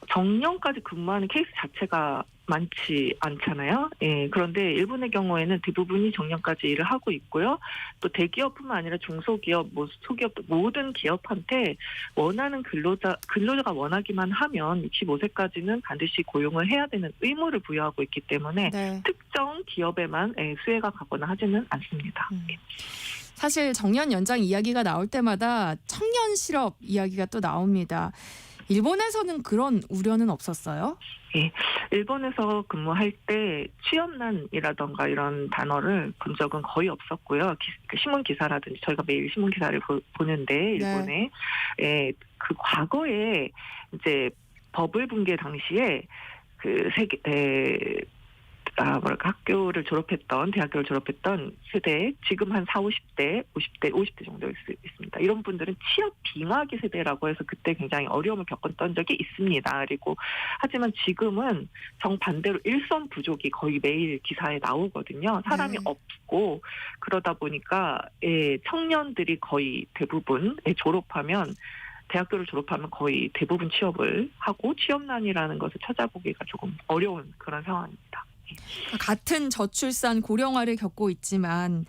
정년까지 근무하는 케이스 자체가 많지 않잖아요. 예, 그런데 일본의 경우에는 대부분이 정년까지 일을 하고 있고요. 또 대기업뿐만 아니라 중소기업, 소기업 모든 기업한테 원하는 근로자가 원하기만 하면 65세까지는 반드시 고용을 해야 되는 의무를 부여하고 있기 때문에 네. 특정 기업에만 수혜가 가거나 하지는 않습니다. 사실 정년 연장 이야기가 나올 때마다 청년 실업 이야기가 또 나옵니다. 일본에서는 그런 우려는 없었어요? 예, 일본에서 근무할 때 취업난이라던가 이런 단어를 본 적은 거의 없었고요. 신문 기사라든지 저희가 매일 신문 기사를 보는데 일본에 그 과거에 이제 버블 붕괴 당시에 그 학교를 졸업했던 대학교를 졸업했던 세대 지금 한 40, 50대 정도 있습니다. 이런 분들은 취업 빙하기 세대라고 해서 그때 굉장히 어려움을 겪었던 적이 있습니다. 그리고 하지만 지금은 정반대로 일선 부족이 거의 매일 기사에 나오거든요. 사람이 없고 그러다 보니까 청년들이 거의 대부분 대학교를 졸업하면 거의 대부분 취업을 하고 취업난이라는 것을 찾아보기가 조금 어려운 그런 상황입니다. 같은 저출산 고령화를 겪고 있지만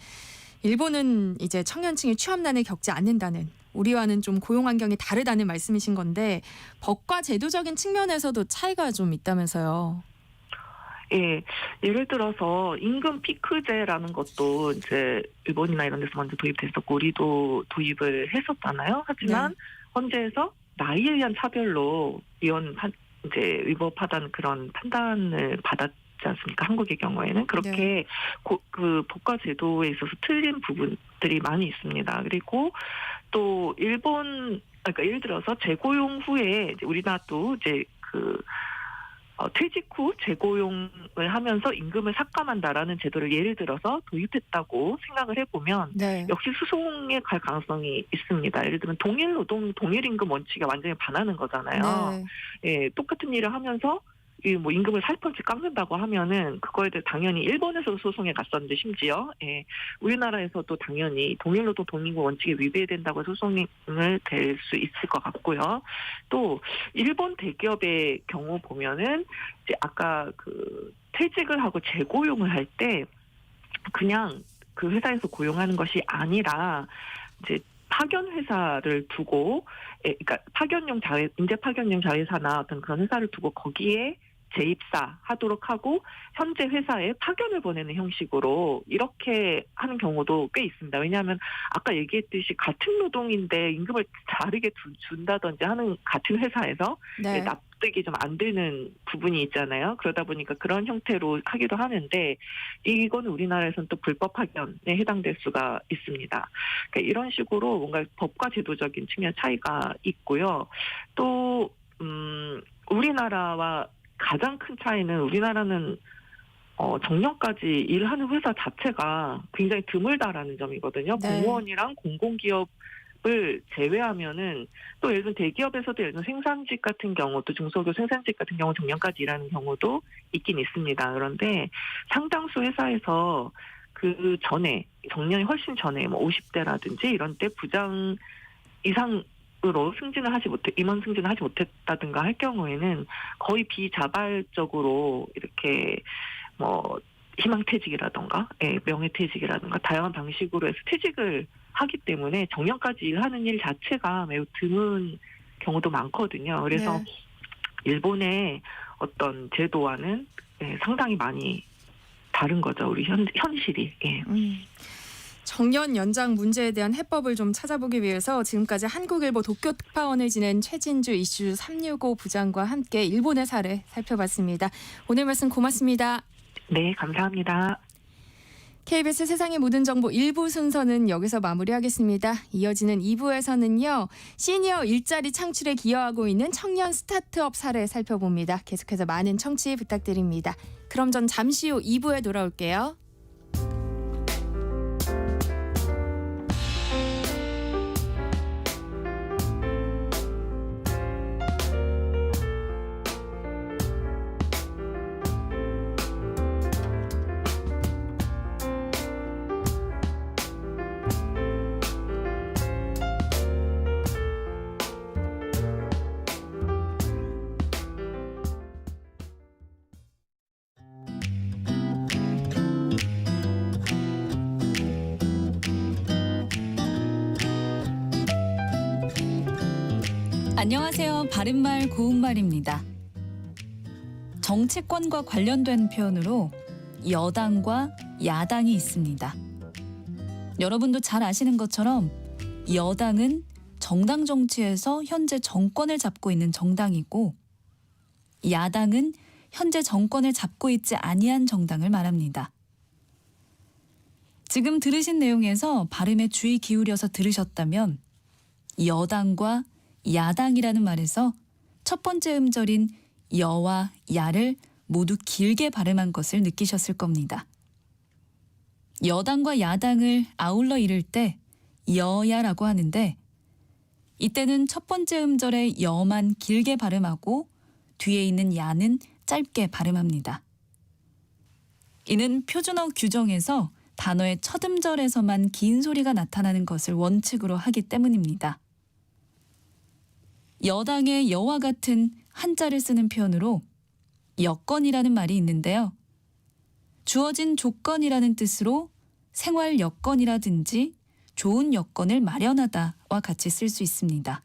일본은 이제 청년층이 취업난을 겪지 않는다는, 우리와는 좀 고용 환경이 다르다는 말씀이신 건데 법과 제도적인 측면에서도 차이가 좀 있다면서요. 예, 예를 들어서 임금 피크제라는 것도 이제 일본이나 이런 데서 먼저 도입됐었고 우리도 도입을 했었잖아요. 하지만 헌재에서 나이에 의한 차별로 위법하다는 그런 판단을 받았지 않습니까? 한국의 경우에는 그렇게 그 법과 제도에 있어서 틀린 부분들이 많이 있습니다. 그리고 또 그러니까 예를 들어서 재고용 후에 이제 우리나라도 이제 퇴직 후 재고용을 하면서 임금을 삭감한다라는 제도를 예를 들어서 도입했다고 생각을 해보면 역시 소송에 갈 가능성이 있습니다. 예를 들면 동일 노동, 동일 임금 원칙에 완전히 반하는 거잖아요. 예, 똑같은 일을 하면서 임금을 살펀치 깎는다고 하면은 그거에 대해 당연히 일본에서도 소송에 갔었는데 심지어 우리나라에서도 당연히 동일노동 동일임금 원칙에 위배된다고 소송을 될 수 있을 것 같고요. 또 일본 대기업의 경우 보면은 이제 아까 퇴직을 하고 재고용을 할 때 그냥 그 회사에서 고용하는 것이 아니라 이제 파견 회사를 두고, 그러니까 인재 파견용 자회사나 어떤 그런 회사를 두고 거기에 재입사하도록 하고 현재 회사에 파견을 보내는 형식으로 이렇게 하는 경우도 꽤 있습니다. 왜냐하면 아까 얘기했듯이 같은 노동인데 임금을 다르게 준다든지 하는 같은 회사에서 납득이 좀 안 되는 부분이 있잖아요. 그러다 보니까 그런 형태로 하기도 하는데 이거는 우리나라에서는 또 불법 파견에 해당될 수가 있습니다. 그러니까 이런 식으로 뭔가 법과 제도적인 측면 차이가 있고요. 또 우리나라와 가장 큰 차이는 우리나라는 정년까지 일하는 회사 자체가 굉장히 드물다라는 점이거든요. 공무원이랑 공공기업을 제외하면은 또 예를 들면 대기업에서도 예를 들면 생산직 같은 경우 또 중소기업 생산직 같은 경우 정년까지 일하는 경우도 있긴 있습니다. 그런데 상당수 회사에서 그 전에 정년이 훨씬 전에 50대라든지 이런 때 부장 이상 으로 임원 승진을 하지 못했다든가 할 경우에는 거의 비자발적으로 이렇게 희망퇴직이라든가 명예퇴직이라든가 다양한 방식으로 해서 퇴직을 하기 때문에 정년까지 일하는 일 자체가 매우 드문 경우도 많거든요. 그래서 일본의 어떤 제도와는 상당히 많이 다른 거죠. 우리 현실이. 정년 연장 문제에 대한 해법을 좀 찾아보기 위해서 지금까지 한국일보 도쿄 특파원을 지낸 최진주 이슈 365 부장과 함께 일본의 사례 살펴봤습니다. 오늘 말씀 고맙습니다. 네, 감사합니다. KBS 세상의 모든 정보 1부 순서는 여기서 마무리하겠습니다. 이어지는 2부에서는요. 시니어 일자리 창출에 기여하고 있는 청년 스타트업 사례 살펴봅니다. 계속해서 많은 청취 부탁드립니다. 그럼 전 잠시 후 2부에 돌아올게요. 안녕하세요. 바른말 고운말입니다. 정치권과 관련된 표현으로 여당과 야당이 있습니다. 여러분도 잘 아시는 것처럼 여당은 정당 정치에서 현재 정권을 잡고 있는 정당이고 야당은 현재 정권을 잡고 있지 아니한 정당을 말합니다. 지금 들으신 내용에서 발음에 주의 기울여서 들으셨다면 여당과 야당이라는 말에서 첫 번째 음절인 여와 야를 모두 길게 발음한 것을 느끼셨을 겁니다. 여당과 야당을 아울러 이를 때 여야라고 하는데 이때는 첫 번째 음절의 여만 길게 발음하고 뒤에 있는 야는 짧게 발음합니다. 이는 표준어 규정에서 단어의 첫 음절에서만 긴 소리가 나타나는 것을 원칙으로 하기 때문입니다. 여당의 여와 같은 한자를 쓰는 표현으로 여건이라는 말이 있는데요. 주어진 조건이라는 뜻으로 생활 여건이라든지 좋은 여건을 마련하다와 같이 쓸 수 있습니다.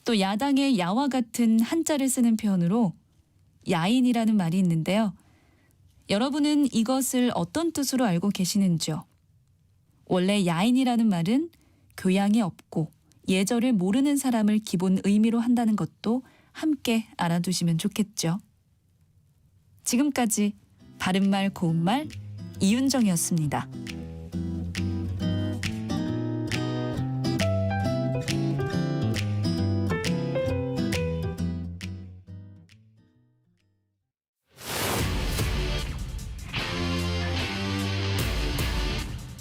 또 야당의 야와 같은 한자를 쓰는 표현으로 야인이라는 말이 있는데요. 여러분은 이것을 어떤 뜻으로 알고 계시는지요? 원래 야인이라는 말은 교양이 없고 예절을 모르는 사람을 기본 의미로 한다는 것도 함께 알아두시면 좋겠죠. 지금까지 바른말 고운말 이윤정이었습니다.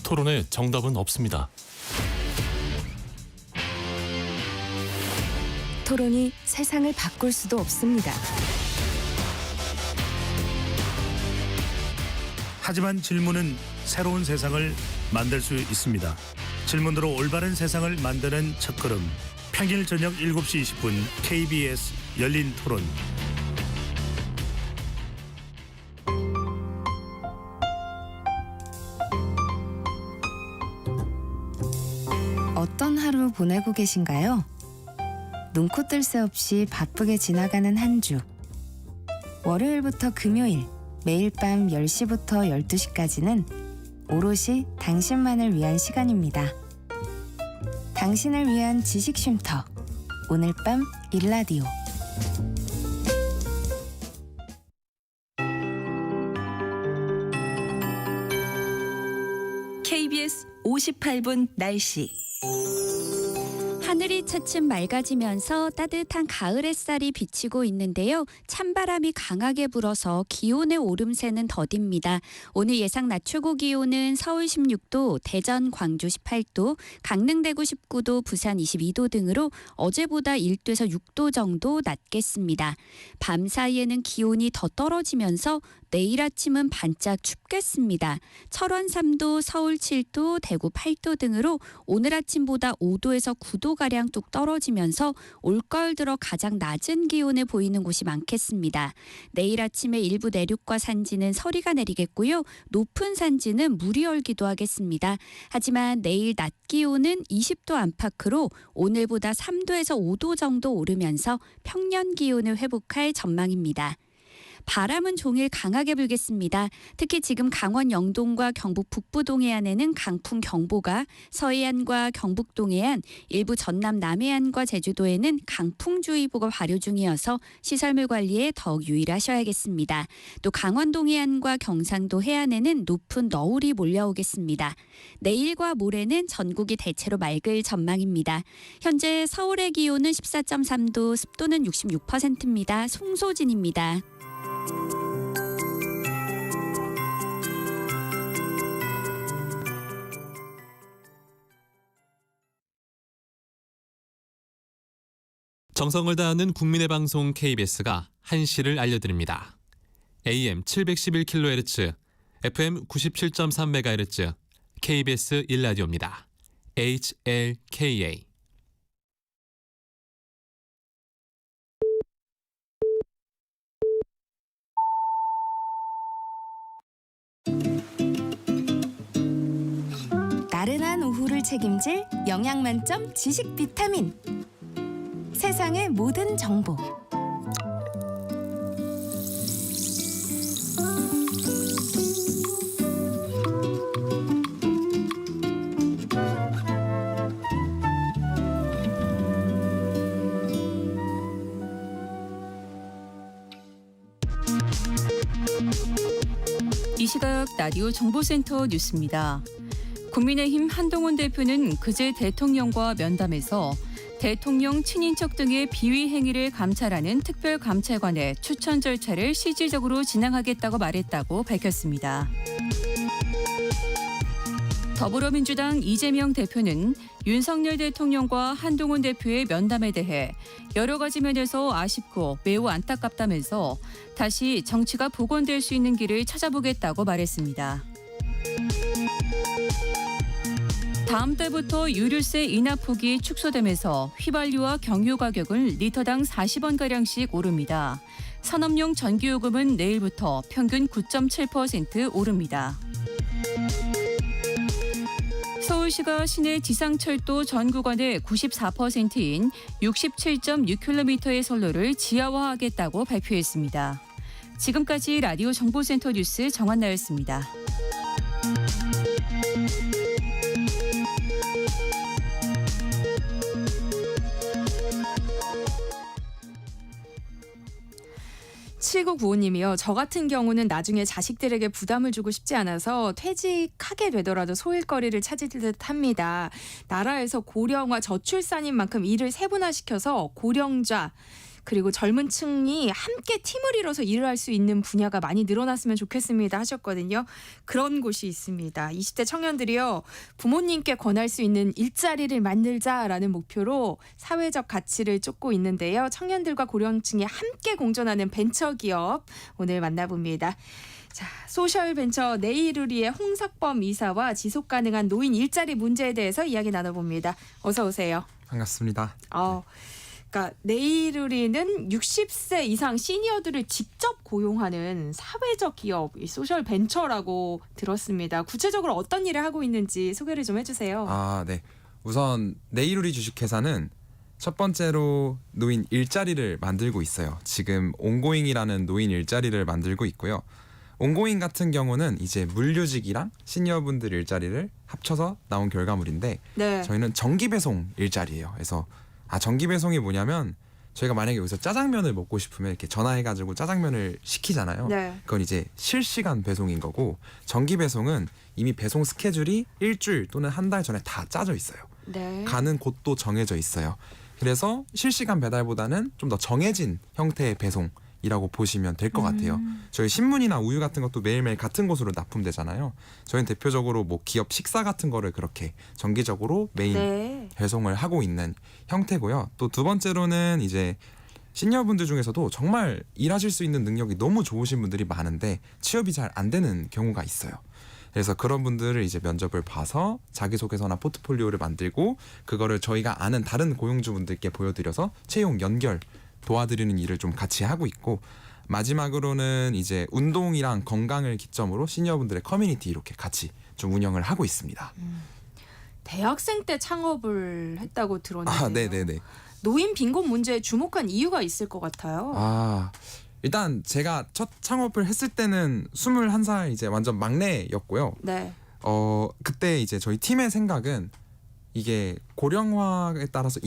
토론에 정답은 없습니다. 토론이 세상을 바꿀 수도 없습니다. 하지만 질문은 새로운 세상을 만들 수 있습니다. 질문으로 올바른 세상을 만드는 첫걸음. 평일 저녁 7시 20분 KBS 열린 토론. 어떤 하루 보내고 계신가요? 눈코 뜰 새 없이 바쁘게 지나가는 한 주. 월요일부터 금요일, 매일 밤 10시부터 12시까지는 오롯이 당신만을 위한 시간입니다. 당신을 위한 지식 쉼터. 오늘 밤 일라디오. KBS 58분 날씨. 하늘이 차츰 맑아지면서 따뜻한 가을 햇살이 비치고 있는데요. 찬바람이 강하게 불어서 기온의 오름세는 더딥니다. 오늘 예상 낮 최고 기온은 서울 16도, 대전, 광주 18도, 강릉, 대구 19도, 부산 22도 등으로 어제보다 1도에서 6도 정도 낮겠습니다. 밤 사이에는 기온이 더 떨어지면서 내일 아침은 반짝 춥겠습니다. 철원 3도, 서울 7도, 대구 8도 등으로 오늘 아침보다 5도에서 9도가량 뚝 떨어지면서 올가을 들어 가장 낮은 기온을 보이는 곳이 많겠습니다. 내일 아침에 일부 내륙과 산지는 서리가 내리겠고요. 높은 산지는 물이 얼기도 하겠습니다. 하지만 내일 낮 기온은 20도 안팎으로 오늘보다 3도에서 5도 정도 오르면서 평년 기온을 회복할 전망입니다. 바람은 종일 강하게 불겠습니다. 특히 지금 강원 영동과 경북 북부 동해안에는 강풍 경보가, 서해안과 경북 동해안, 일부 전남 남해안과 제주도에는 강풍주의보가 발효 중이어서 시설물 관리에 더욱 유의하셔야겠습니다. 또 강원 동해안과 경상도 해안에는 높은 너울이 몰려오겠습니다. 내일과 모레는 전국이 대체로 맑을 전망입니다. 현재 서울의 기온은 14.3도, 습도는 66%입니다. 송소진입니다. 정성을 다하는 국민의 방송 KBS가 한시를 알려드립니다. AM 711kHz, FM 97.3MHz, KBS 1라디오입니다. HLKA. 나른한 오후를 책임질 영양 만점 지식 비타민. 세상의 모든 정보. 이 시각 라디오 정보센터 뉴스입니다. 국민의힘 한동훈 대표는 그제 대통령과 면담에서 대통령 친인척 등의 비위 행위를 감찰하는 특별감찰관의 추천 절차를 실질적으로 진행하겠다고 말했다고 밝혔습니다. 더불어민주당 이재명 대표는 윤석열 대통령과 한동훈 대표의 면담에 대해 여러 가지 면에서 아쉽고 매우 안타깝다면서 다시 정치가 복원될 수 있는 길을 찾아보겠다고 말했습니다. 다음 달부터 유류세 인하폭이 축소되면서 휘발유와 경유 가격은 리터당 40원가량씩 오릅니다. 산업용 전기요금은 내일부터 평균 9.7% 오릅니다. 서울시가 시내 지상철도 전 구간의 94%인 67.6km의 선로를 지하화하겠다고 발표했습니다. 지금까지 라디오 정보센터 뉴스 정한나였습니다. (7995님이요) 저 같은 경우는 나중에 자식들에게 부담을 주고 싶지 않아서 퇴직하게 되더라도 소일거리를 찾을 듯합니다. 나라에서 고령화 저출산인 만큼 일을 세분화시켜서 고령자 그리고 젊은 층이 함께 팀을 이뤄서 일을 할 수 있는 분야가 많이 늘어났으면 좋겠습니다 하셨거든요. 그런 곳이 있습니다. 20대 청년들이요. 부모님께 권할 수 있는 일자리를 만들자라는 목표로 사회적 가치를 쫓고 있는데요. 청년들과 고령층이 함께 공존하는 벤처기업 오늘 만나봅니다. 자, 소셜벤처 네이루리의 홍석범 이사와 지속가능한 노인 일자리 문제에 대해서 이야기 나눠봅니다. 어서 오세요. 반갑습니다. 그러니까 네이루리는 60세 이상 시니어들을 직접 고용하는 사회적 기업, 소셜 벤처라고 들었습니다. 구체적으로 어떤 일을 하고 있는지 소개를 좀 해주세요. 네. 우선 네이루리 주식회사는 첫 번째로 노인 일자리를 만들고 있어요. 지금 온고잉이라는 노인 일자리를 만들고 있고요. 온고잉 같은 경우는 이제 물류직이랑 시니어분들 일자리를 합쳐서 나온 결과물인데 네. 저희는 정기배송 일자리예요. 그래서 정기배송이 뭐냐면 저희가 만약에 여기서 짜장면을 먹고 싶으면 이렇게 전화해가지고 짜장면을 시키잖아요. 네. 그건 이제 실시간 배송인 거고 정기배송은 이미 배송 스케줄이 일주일 또는 한 달 전에 다 짜져 있어요. 네. 가는 곳도 정해져 있어요. 그래서 실시간 배달보다는 좀 더 정해진 형태의 배송이라고 보시면 될 것 같아요. 저희 신문이나 우유 같은 것도 매일매일 같은 곳으로 납품되잖아요. 저희는 대표적으로 뭐 기업 식사 같은 거를 그렇게 정기적으로 매일 배송을 하고 있는 형태고요. 또 두 번째로는 이제 시니어분들 중에서도 정말 일하실 수 있는 능력이 너무 좋으신 분들이 많은데 취업이 잘 안 되는 경우가 있어요. 그래서 그런 분들을 이제 면접을 봐서 자기소개서나 포트폴리오를 만들고 그거를 저희가 아는 다른 고용주분들께 보여드려서 채용 연결 도와드리는 일을 좀 같이 하고 있고 마지막으로는 이제 운동이랑 건강을 기점으로 시니어분들의 커뮤니티 이렇게 같이 좀 운영을 하고 있습니다. 대학생 때 창업을 했다고 들었는데요. 네네네. 노인 빈곤 문제에 주목한 이유가 있을 것 같아요. 일단 제가 첫 창업을 했을 때는 21살 이제 완전 막내였고요. 네. 그때 이제 저희 팀의 생각은 이게 고령화에 따라서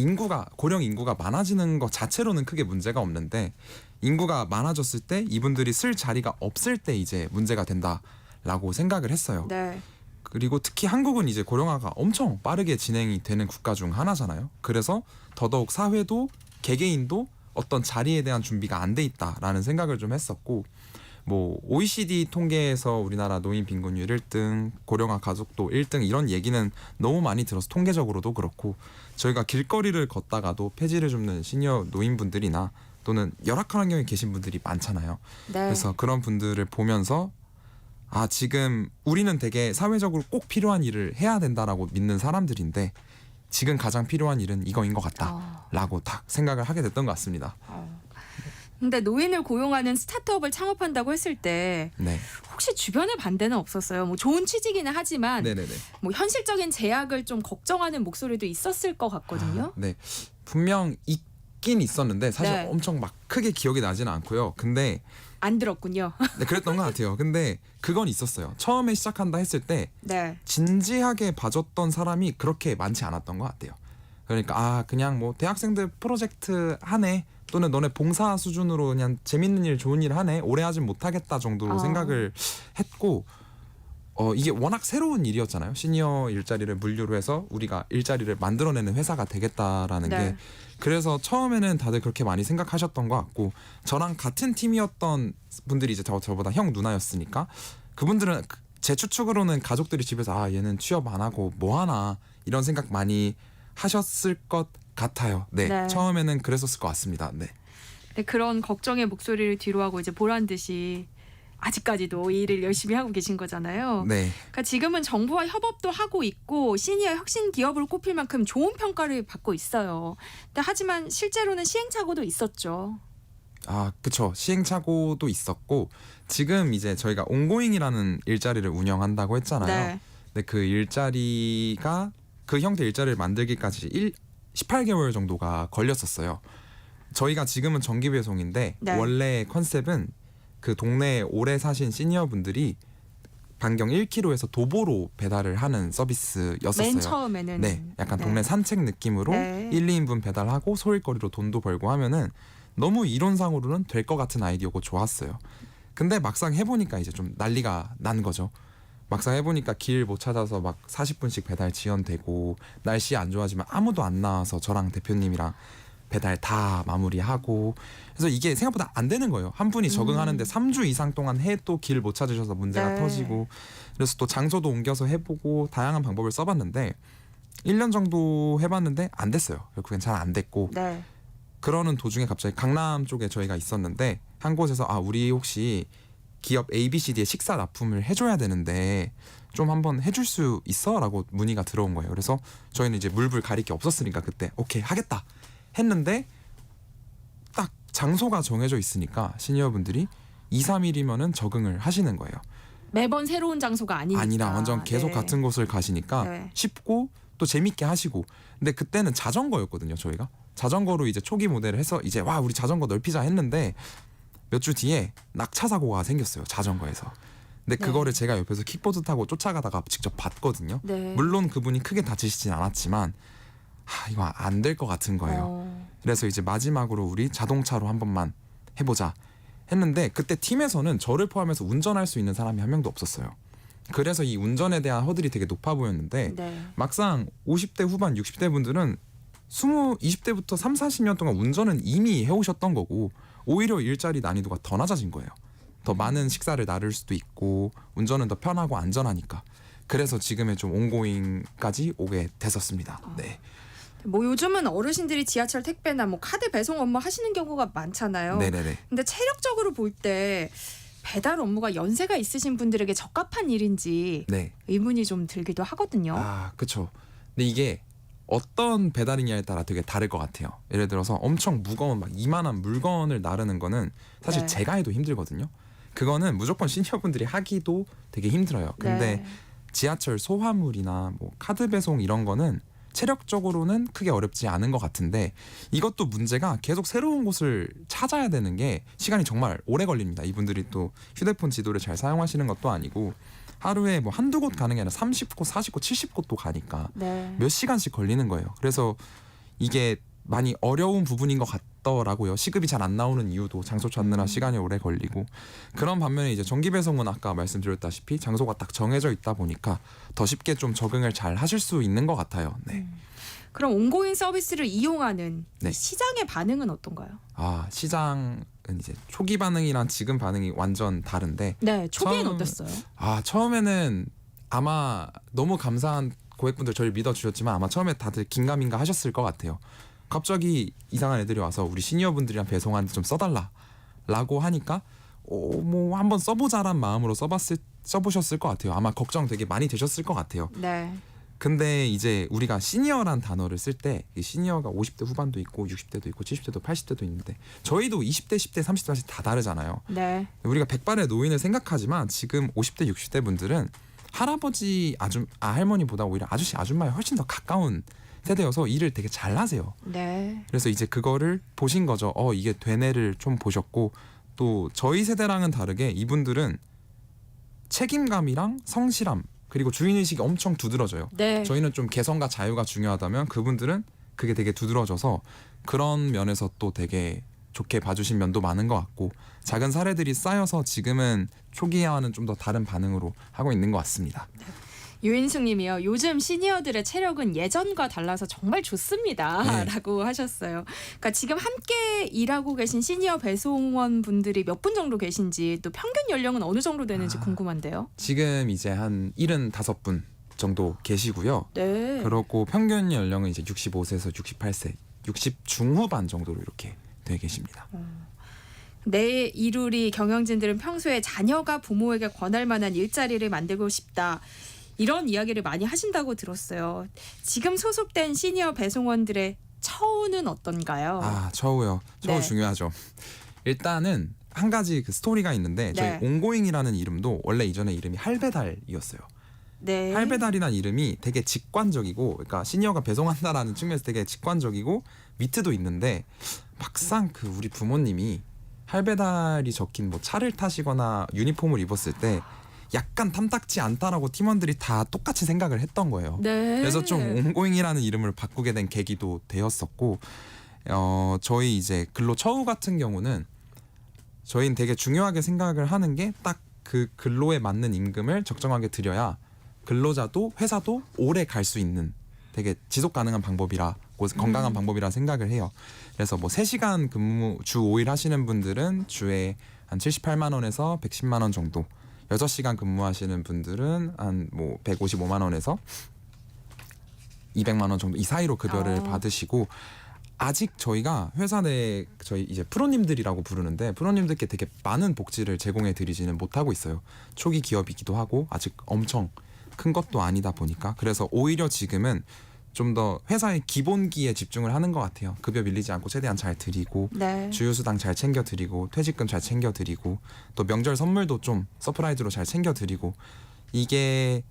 고령 인구가 많아지는 것 자체로는 크게 문제가 없는데 인구가 많아졌을 때 이분들이 쓸 자리가 없을 때 이제 문제가 된다라고 생각을 했어요. 네. 그리고 특히 한국은 이제 고령화가 엄청 빠르게 진행이 되는 국가 중 하나잖아요. 그래서 더더욱 사회도 개개인도 어떤 자리에 대한 준비가 안 돼 있다라는 생각을 좀 했었고 뭐 OECD 통계에서 우리나라 노인 빈곤율 1등, 고령화 가족도 1등 이런 얘기는 너무 많이 들어서 통계적으로도 그렇고 저희가 길거리를 걷다가도 폐지를 줍는 시니어 노인분들이나 또는 열악한 환경에 계신 분들이 많잖아요. 네. 그래서 그런 분들을 보면서 지금 우리는 되게 사회적으로 꼭 필요한 일을 해야 된다라고 믿는 사람들인데 지금 가장 필요한 일은 이거인 것 같다라고 딱 생각을 하게 됐던 것 같습니다. 근데 노인을 고용하는 스타트업을 창업한다고 했을 때 혹시 주변에 반대는 없었어요? 뭐 좋은 취지기는 하지만 뭐 현실적인 제약을 좀 걱정하는 목소리도 있었을 것 같거든요. 네, 분명 있긴 있었는데 사실 네. 엄청 막 크게 기억이 나지는 않고요. 근데 안 들었군요. 네, 그랬던 것 같아요. 근데 그건 있었어요. 처음에 시작한다 했을 때 네. 진지하게 봐줬던 사람이 그렇게 많지 않았던 것 같아요. 그러니까 그냥 뭐 대학생들 프로젝트 하네, 또는 너네 봉사 수준으로 그냥 재밌는 일 좋은 일 하네, 오래 하진 못하겠다 정도로 생각을 했고, 이게 워낙 새로운 일이었잖아요. 시니어 일자리를 물류로 해서 우리가 일자리를 만들어내는 회사가 되겠다라는 네. 게, 그래서 처음에는 다들 그렇게 많이 생각하셨던 것 같고, 저랑 같은 팀이었던 분들이 이제 저보다 형 누나였으니까 그분들은 제 추측으로는 가족들이 집에서 얘는 취업 안 하고 뭐 하나 이런 생각 많이 하셨을 것 같아요. 네, 네. 처음에는 그랬었을 것 같습니다. 네. 네, 그런 걱정의 목소리를 뒤로하고 이제 보란 듯이 아직까지도 이 일을 열심히 하고 계신 거잖아요. 네. 그러니까 지금은 정부와 협업도 하고 있고 시니어 혁신 기업으로 꼽힐 만큼 좋은 평가를 받고 있어요. 근데 하지만 실제로는 시행착오도 있었죠. 그쵸. 시행착오도 있었고, 지금 이제 저희가 온고잉이라는 일자리를 운영한다고 했잖아요. 네. 근데 그 일자리가 그 형태 일자리를 만들기까지 18개월 정도가 걸렸었어요. 저희가 지금은 정기 배송인데 네. 원래 컨셉은 그 동네에 오래 사신 시니어분들이 반경 1km에서 도보로 배달을 하는 서비스였었어요. 맨 처음에는 네, 약간 동네 산책 느낌으로 네. 1, 2인분 배달하고 소일거리로 돈도 벌고 하면은 너무 이론상으로는 될 것 같은 아이디어고 좋았어요. 근데 막상 해보니까 이제 좀 난리가 난 거죠. 막상 해보니까 길 못 찾아서 막 40분씩 배달 지연되고, 날씨 안 좋아지면 아무도 안 나와서 저랑 대표님이랑 배달 다 마무리하고, 그래서 이게 생각보다 안 되는 거예요. 한 분이 적응하는데 3주 이상 동안 또 길 못 찾으셔서 문제가 네. 터지고, 그래서 또 장소도 옮겨서 해보고 다양한 방법을 써봤는데 1년 정도 해봤는데 안 됐어요. 결국엔 잘 안 됐고, 네. 그러는 도중에 갑자기 강남 쪽에 저희가 있었는데 한 곳에서 우리 혹시 기업 ABCD에 식사 납품을 해줘야 되는데 좀 한번 해줄 수 있어? 라고 문의가 들어온 거예요. 그래서 저희는 이제 물불 가릴 게 없었으니까 그때 오케이 하겠다 했는데, 딱 장소가 정해져 있으니까 시니어분들이 2, 3일이면은 적응을 하시는 거예요. 매번 새로운 장소가 아니라 완전 계속 네. 같은 곳을 가시니까 네. 쉽고 또 재밌게 하시고. 근데 그때는 자전거였거든요. 저희가 자전거로 이제 초기 모델을 해서 이제 우리 자전거 넓히자 했는데 몇 주 뒤에 낙차 사고가 생겼어요, 자전거에서. 근데 네. 그거를 제가 옆에서 킥보드 타고 쫓아가다가 직접 봤거든요. 네. 물론 그분이 크게 다치시진 않았지만 이거 안 될 것 같은 거예요. 그래서 이제 마지막으로 우리 자동차로 한 번만 해보자 했는데, 그때 팀에서는 저를 포함해서 운전할 수 있는 사람이 한 명도 없었어요. 그래서 이 운전에 대한 허들이 되게 높아 보였는데 네. 막상 50대 후반 60대 분들은 20대부터 3, 40년 동안 운전은 이미 해오셨던 거고, 오히려 일자리 난이도가 더 낮아진 거예요. 더 많은 식사를 나를 수도 있고 운전은 더 편하고 안전하니까. 그래서 지금의 좀 온고잉까지 오게 됐었습니다. 네. 뭐 요즘은 어르신들이 지하철 택배나 뭐 카드 배송 업무 하시는 경우가 많잖아요. 네네네. 근데 체력적으로 볼 때 배달 업무가 연세가 있으신 분들에게 적합한 일인지 네. 의문이 좀 들기도 하거든요. 그렇죠. 근데 이게 어떤 배달이냐에 따라 되게 다를 것 같아요. 예를 들어서 엄청 무거운 막 이만한 물건을 나르는 거는 사실 네. 제가 해도 힘들거든요. 그거는 무조건 시니어분들이 하기도 되게 힘들어요. 근데 네. 지하철 소화물이나 뭐 카드 배송 이런 거는 체력적으로는 크게 어렵지 않은 것 같은데, 이것도 문제가 계속 새로운 곳을 찾아야 되는 게 시간이 정말 오래 걸립니다. 이분들이 또 휴대폰 지도를 잘 사용하시는 것도 아니고 하루에 뭐 한두 곳 가는 게 아니라 30곳, 40곳, 70곳도 가니까 네. 몇 시간씩 걸리는 거예요. 그래서 이게 많이 어려운 부분인 것 같더라고요. 시급이 잘 안 나오는 이유도 장소 찾느라 시간이 오래 걸리고. 그런 반면에 이제 정기 배송은 아까 말씀드렸다시피 장소가 딱 정해져 있다 보니까 더 쉽게 좀 적응을 잘 하실 수 있는 것 같아요. 네. 그럼 온고잉 서비스를 이용하는 네. 시장의 반응은 어떤가요? 시장은 이제 초기 반응이랑 지금 반응이 완전 다른데. 네, 초기엔 어땠어요? 처음에는 아마 너무 감사한 고객분들 저를 믿어주셨지만 아마 처음에 다들 긴가민가 하셨을 것 같아요. 갑자기 이상한 애들이 와서 우리 시니어분들이랑 배송하는데 좀 써달라라고 하니까 뭐 한번 써보자란 마음으로 써보셨을 것 같아요. 아마 걱정 되게 많이 되셨을 것 같아요. 네. 근데 이제 우리가 시니어란 단어를 쓸 때 시니어가 50대 후반도 있고 60대도 있고 70대도 80대도 있는데 저희도 20대, 10대, 30대, 40대 다 다르잖아요. 네. 우리가 백발의 노인을 생각하지만 지금 50대, 60대 분들은 할아버지, 할머니보다 오히려 아저씨, 아줌마에 훨씬 더 가까운 세대여서 일을 되게 잘하세요. 네. 그래서 이제 그거를 보신 거죠. 이게 되네를 좀 보셨고 또 저희 세대랑은 다르게 이분들은 책임감이랑 성실함 그리고 주인의식이 엄청 두드러져요. 네. 저희는 좀 개성과 자유가 중요하다면 그분들은 그게 되게 두드러져서 그런 면에서 또 되게 좋게 봐주신 면도 많은 것 같고 작은 사례들이 쌓여서 지금은 초기와는 좀 더 다른 반응으로 하고 있는 것 같습니다. 유인숙 님이요. 요즘 시니어들의 체력은 예전과 달라서 정말 좋습니다. 네. 라고 하셨어요. 그러니까 지금 함께 일하고 계신 시니어 배송원 분들이 몇 분 정도 계신지 또 평균 연령은 어느 정도 되는지 궁금한데요. 지금 이제 한 75분 정도 계시고요. 네. 그렇고 평균 연령은 이제 65세에서 68세, 60 중후반 정도로 이렇게 되어 계십니다. 내 이루리 경영진들은 평소에 자녀가 부모에게 권할 만한 일자리를 만들고 싶다. 이런 이야기를 많이 하신다고 들었어요. 지금 소속된 시니어 배송원들의 처우는 어떤가요? 처우요. 처우 네. 중요하죠. 일단은 한 가지 그 스토리가 있는데 저희 네. 온고잉이라는 이름도 원래 이전에 이름이 할배달이었어요. 네. 할배달이라는 이름이 되게 직관적이고 그러니까 시니어가 배송한다라는 측면에서 되게 직관적이고 위트도 있는데 막상 그 우리 부모님이 할배달이 적힌 뭐 차를 타시거나 유니폼을 입었을 때 약간 탐탁지 않다라고 팀원들이 다 똑같이 생각을 했던 거예요. 네. 그래서 좀 온고잉이라는 이름을 바꾸게 된 계기도 되었었고 저희 이제 근로 처우 같은 경우는 저희는 되게 중요하게 생각을 하는 게 딱 그 근로에 맞는 임금을 적정하게 드려야 근로자도 회사도 오래 갈 수 있는 되게 지속 가능한 방법이라고 건강한 방법이라 생각을 해요. 그래서 뭐 3시간 근무 주 5일 하시는 분들은 주에 한 78만 원에서 110만 원 정도 6시간 근무하시는 분들은 한 뭐 155만 원에서 200만 원 정도 이 사이로 급여를 받으시고 아직 저희가 회사 내 저희 이제 프로님들이라고 부르는데 프로님들께 되게 많은 복지를 제공해 드리지는 못하고 있어요. 초기 기업이기도 하고 아직 엄청 큰 것도 아니다 보니까 그래서 오히려 지금은 좀 더 회사의 기본기에 집중을 하는 것 같아요. 급여 밀리지 않고 최대한 잘 드리고 네. 주휴수당 잘 챙겨드리고 퇴직금 잘 챙겨드리고 또 명절 선물도 좀 서프라이즈로 잘 챙겨드리고 이게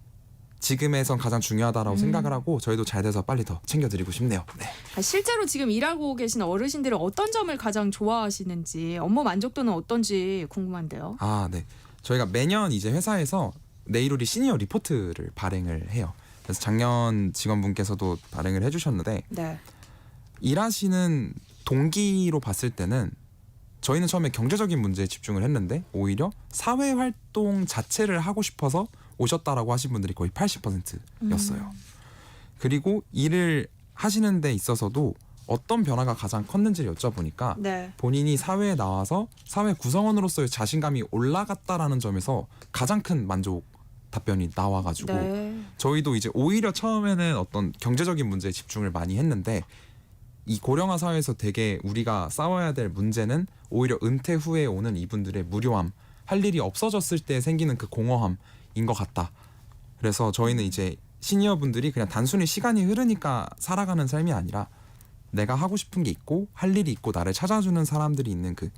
지금에선 가장 중요하다라고 생각을 하고 저희도 잘 돼서 빨리 더 챙겨드리고 싶네요. 네. 실제로 지금 일하고 계신 어르신들은 어떤 점을 가장 좋아하시는지 업무 만족도는 어떤지 궁금한데요. 네. 저희가 매년 이제 회사에서 내일우리 시니어 리포트를 발행을 해요. 그래서 작년 직원분께서도 발행을 해주셨는데 네. 일하시는 동기로 봤을 때는 저희는 처음에 경제적인 문제에 집중을 했는데 오히려 사회활동 자체를 하고 싶어서 오셨다라고 하신 분들이 거의 80%였어요. 그리고 일을 하시는 데 있어서도 어떤 변화가 가장 컸는지를 여쭤보니까 네. 본인이 사회에 나와서 사회 구성원으로서의 자신감이 올라갔다라는 점에서 가장 큰 만족 답변이 나와가지고 네. 저희도 이제 오히려 처음에는 어떤 경제적인 문제에 집중을 많이 했는데 이 고령화 사회에서 되게 우리가 싸워야 될 문제는 오히려 은퇴 후에 오는 이분들의 무료함, 할 일이 없어졌을 때 생기는 그 공허함인 것 같다. 그래서 저희는 이제 시니어분들이 그냥 단순히 시간이 흐르니까 살아가는 삶이 아니라 내가 하고 싶은 게 있고 할 일이 있고 나를 찾아주는 사람들이 있는 그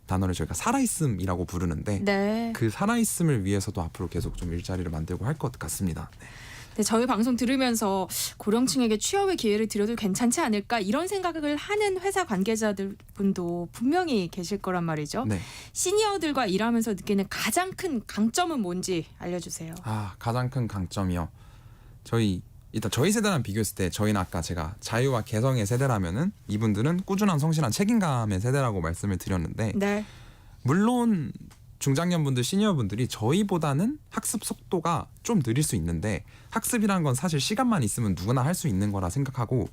단어를 저희가 살아있음이라고 부르는데 네. 그 살아있음을 위해서도 앞으로 계속 좀 일자리를 만들고 할 것 같습니다. 네. 네, 저희 방송 들으면서 고령층에게 취업의 기회를 드려도 괜찮지 않을까 이런 생각을 하는 회사 관계자들 분도 분명히 계실 거란 말이죠. 네. 시니어들과 일하면서 느끼는 가장 큰 강점은 뭔지 알려주세요. 가장 큰 강점이요. 일단 저희 세대랑 비교했을 때 저희는 아까 제가 자유와 개성의 세대라면은 이분들은 꾸준한 성실한 책임감의 세대라고 말씀을 드렸는데 네. 물론 중장년분들 시니어분들이 저희보다는 학습 속도가 좀 느릴 수 있는데 학습이란 건 사실 시간만 있으면 누구나 할 수 있는 거라 생각하고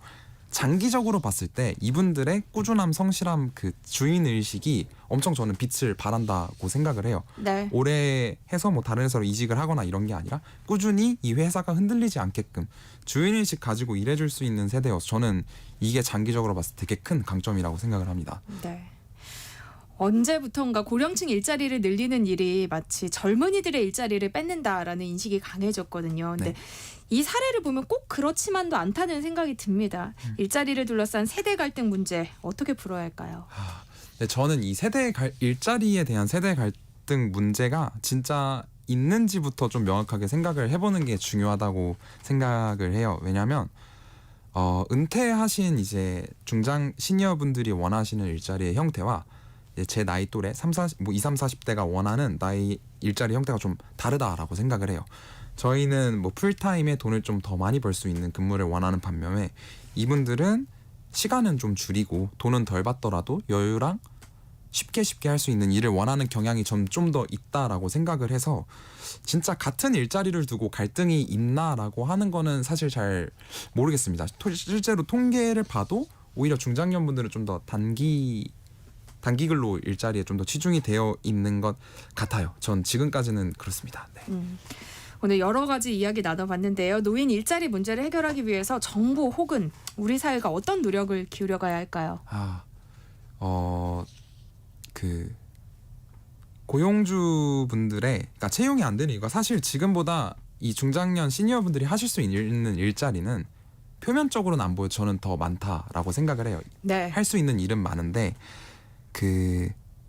장기적으로 봤을 때 이분들의 꾸준함, 성실함, 그 주인의식이 엄청 저는 빛을 발한다고 생각을 해요. 네. 오래 해서 뭐 다른 회사로 이직을 하거나 이런 게 아니라 꾸준히 이 회사가 흔들리지 않게끔 주인의식 가지고 일해줄 수 있는 세대여서 저는 이게 장기적으로 봤을 때 되게 큰 강점이라고 생각을 합니다. 네. 언제부턴가 고령층 일자리를 늘리는 일이 마치 젊은이들의 일자리를 뺏는다라는 인식이 강해졌거든요. 근데 이 사례를 보면 꼭 그렇지만도 않다는 생각이 듭니다. 일자리를 둘러싼 세대 갈등 문제 어떻게 풀어야 할까요? 네, 저는 이 일자리에 대한 세대 갈등 문제가 진짜 있는지부터 좀 명확하게 생각을 해보는 게 중요하다고 생각을 해요. 왜냐하면 은퇴하신 이제 중장 시니어분들이 원하시는 일자리의 형태와 이제 제 나이 또래 20, 40대가 원하는 나이 일자리 형태가 좀 다르다라고 생각을 해요. 저희는 뭐 풀타임에 돈을 좀 더 많이 벌 수 있는 근무를 원하는 반면에 이분들은 시간은 좀 줄이고 돈은 덜 받더라도 여유랑 쉽게 할 수 있는 일을 원하는 경향이 좀 더 있다라고 생각을 해서 진짜 같은 일자리를 두고 갈등이 있나라고 하는 거는 사실 잘 모르겠습니다. 실제로 통계를 봐도 오히려 중장년분들은 좀 더 단기 근로 일자리에 좀 더 치중이 되어 있는 것 같아요. 전 지금까지는 그렇습니다. 네. 오늘 여러 가지 이야기 나눠봤는데요. 노인 일자리 문제를 해결하기 위해서 정부 혹은 우리 사회가 어떤 노력을 기울여가야 할까요? 고용주분들의 그러니까 채용이 안 되는 이유가 사실 지금보다 이 중장년 시니어분들이 하실 수 있는 일자리는 표면적으로는 안 보여 저는 더 많다라고 생각을 해요. 네. 할 수 있는 일은 많은데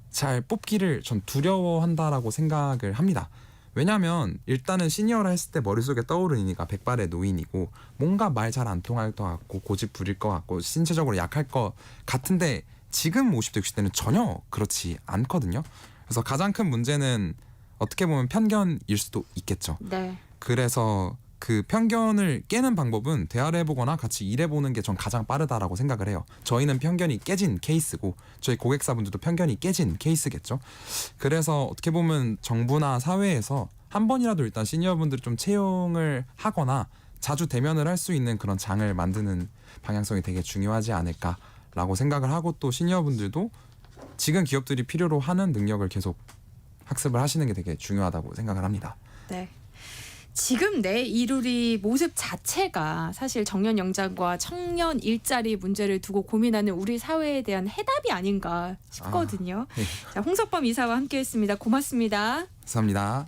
잘 뽑기를 전 두려워한다라고 생각을 합니다. 왜냐하면 일단은 시니어라 했을 때 머릿속에 떠오르는 이가 백발의 노인이고 뭔가 말 잘 안 통할 것 같고 고집 부릴 것 같고 신체적으로 약할 것 같은데 지금 50대 60대는 전혀 그렇지 않거든요. 그래서 가장 큰 문제는 어떻게 보면 편견일 수도 있겠죠. 네. 그래서 그 편견을 깨는 방법은 대화를 해보거나 같이 일해보는 게 전 가장 빠르다라고 생각을 해요. 저희는 편견이 깨진 케이스고 저희 고객사분들도 편견이 깨진 케이스겠죠. 그래서 어떻게 보면 정부나 사회에서 한 번이라도 일단 시니어분들을 좀 채용을 하거나 자주 대면을 할 수 있는 그런 장을 만드는 방향성이 되게 중요하지 않을까라고 생각을 하고 또 시니어분들도 지금 기업들이 필요로 하는 능력을 계속 학습을 하시는 게 되게 중요하다고 생각을 합니다. 네. 지금 내 이루리 모습 자체가 사실 정년 연장과 청년 일자리 문제를 두고 고민하는 우리 사회에 대한 해답이 아닌가 싶거든요. 네. 자, 홍석범 이사와 함께했습니다. 고맙습니다. 감사합니다.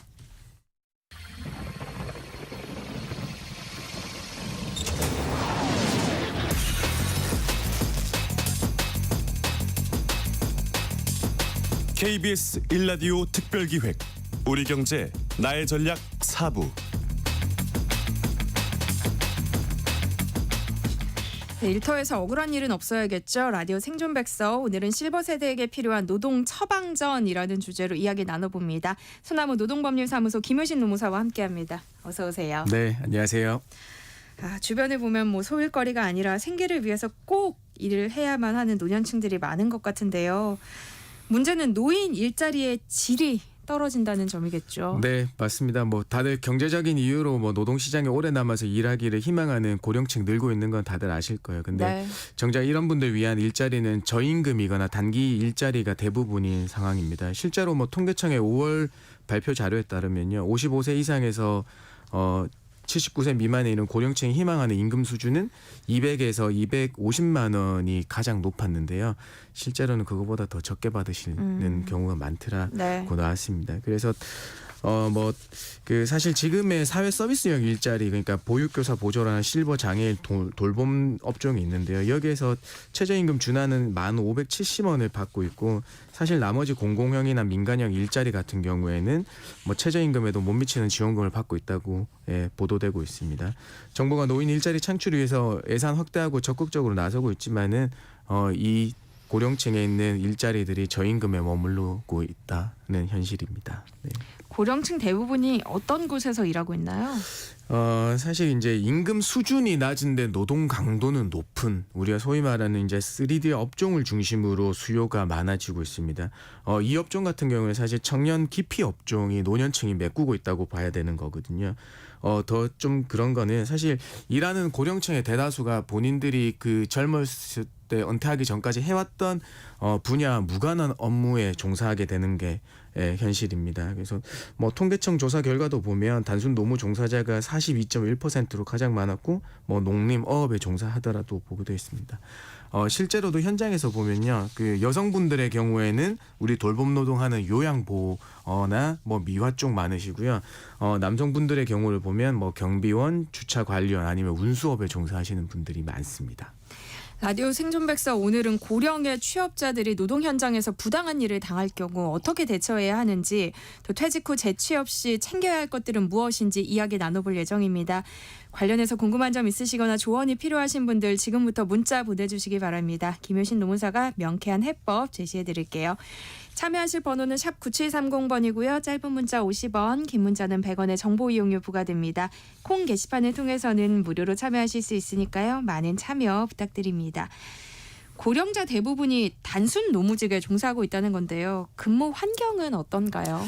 KBS 1라디오 특별기획 우리 경제 나의 전략 4부. 네, 일터에서 억울한 일은 없어야겠죠. 라디오 생존 백서. 오늘은 실버 세대에게 필요한 노동 처방전이라는 주제로 이야기 나눠봅니다. 소나무 노동법률사무소 김효신 노무사와 함께합니다. 어서 오세요. 네, 안녕하세요. 주변에 보면 뭐 소일거리가 아니라 생계를 위해서 꼭 일을 해야만 하는 노년층들이 많은 것 같은데요. 문제는 노인 일자리의 질이 떨어진다는 점이겠죠. 네, 맞습니다. 뭐 다들 경제적인 이유로 뭐 노동 시장에 오래 남아서 일하기를 희망하는 고령층 늘고 있는 건 다들 아실 거예요. 근데 네. 정작 이런 분들 위한 일자리는 저임금이거나 단기 일자리가 대부분인 상황입니다. 실제로 뭐 통계청의 5월 발표 자료에 따르면요, 55세 이상에서 79세 미만에 있는 고령층이 희망하는 임금 수준은 200에서 250만 원이 가장 높았는데요. 실제로는 그거보다 더 적게 받으시는 경우가 많더라고 네. 나왔습니다. 그래서 사실 지금의 사회 서비스형 일자리, 그러니까 보육교사, 보조라는 실버 장애인 돌봄 업종이 있는데요. 여기에서 최저임금 준하는 1,570원을 받고 있고, 사실 나머지 공공형이나 민간형 일자리 같은 경우에는 뭐 최저임금에도 못 미치는 지원금을 받고 있다고 보도되고 있습니다. 정부가 노인 일자리 창출을 위해서 예산 확대하고 적극적으로 나서고 있지만은 이 고령층에 있는 일자리들이 저임금에 머무르고 있다는 현실입니다. 네. 고령층 대부분이 어떤 곳에서 일하고 있나요? 사실 이제 임금 수준이 낮은데 노동 강도는 높은, 우리가 소위 말하는 이제 3D 업종을 중심으로 수요가 많아지고 있습니다. 이 업종 같은 경우는 사실 청년 기피 업종이 노년층이 메꾸고 있다고 봐야 되는 거거든요. 더 좀 그런 거는 사실 일하는 고령층의 대다수가 본인들이 그 젊었을 때 은퇴하기 전까지 해왔던 분야와 무관한 업무에 종사하게 되는 게 현실입니다. 그래서 뭐 통계청 조사 결과도 보면 단순 노무 종사자가 42.1%로 가장 많았고, 뭐 농림, 어업에 종사하더라도 보고되어 있습니다. 실제로도 현장에서 보면요, 그 여성분들의 경우에는 우리 돌봄 노동하는 요양보호나 뭐 미화 쪽 많으시고요. 남성분들의 경우를 보면 뭐 경비원, 주차 관리원 아니면 운수업에 종사하시는 분들이 많습니다. 라디오 생존백서 오늘은 고령의 취업자들이 노동 현장에서 부당한 일을 당할 경우 어떻게 대처해야 하는지 또 퇴직 후 재취업 시 챙겨야 할 것들은 무엇인지 이야기 나눠볼 예정입니다. 관련해서 궁금한 점 있으시거나 조언이 필요하신 분들 지금부터 문자 보내주시기 바랍니다. 김효신 노무사가 명쾌한 해법 제시해드릴게요. 참여하실 번호는 샵 9730번이고요. 짧은 문자 50원, 긴 문자는 100원의 정보 이용료 부과됩니다. 콩 게시판을 통해서는 무료로 참여하실 수 있으니까요. 많은 참여 부탁드립니다. 고령자 대부분이 단순 노무직에 종사하고 있다는 건데요. 근무 환경은 어떤가요?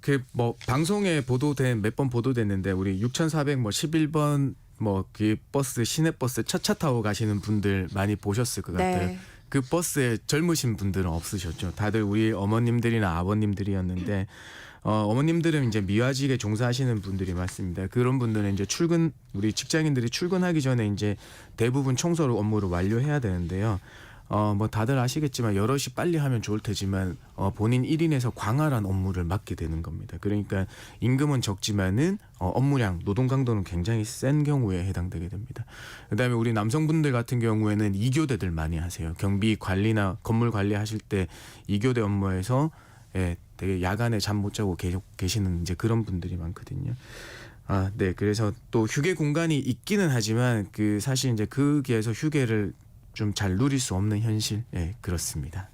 그 뭐 방송에 보도된 몇 번 보도됐는데 우리 6411번 뭐 그 버스 시내버스 첫 차 타고 가시는 분들 많이 보셨을 것 같아요. 네. 그 버스에 젊으신 분들은 없으셨죠. 다들 우리 어머님들이나 아버님들이었는데 어머님들은 이제 미화직에 종사하시는 분들이 많습니다. 그런 분들은 이제 우리 직장인들이 출근하기 전에 이제 대부분 청소를 업무를 완료해야 되는데요. 뭐 다들 아시겠지만 여럿이 빨리 하면 좋을 테지만 본인 1인에서 광활한 업무를 맡게 되는 겁니다. 그러니까 임금은 적지만은 업무량, 노동 강도는 굉장히 센 경우에 해당되게 됩니다. 그다음에 우리 남성분들 같은 경우에는 2교대들 많이 하세요. 경비 관리나 건물 관리하실 때 2교대 업무에서 되게 야간에 잠 못 자고 계시는 이제 그런 분들이 많거든요. 네. 그래서 또 휴게 공간이 있기는 하지만 그 사실 이제 거기에서 휴게를 좀 잘 누릴 수 없는 현실, 그렇습니다.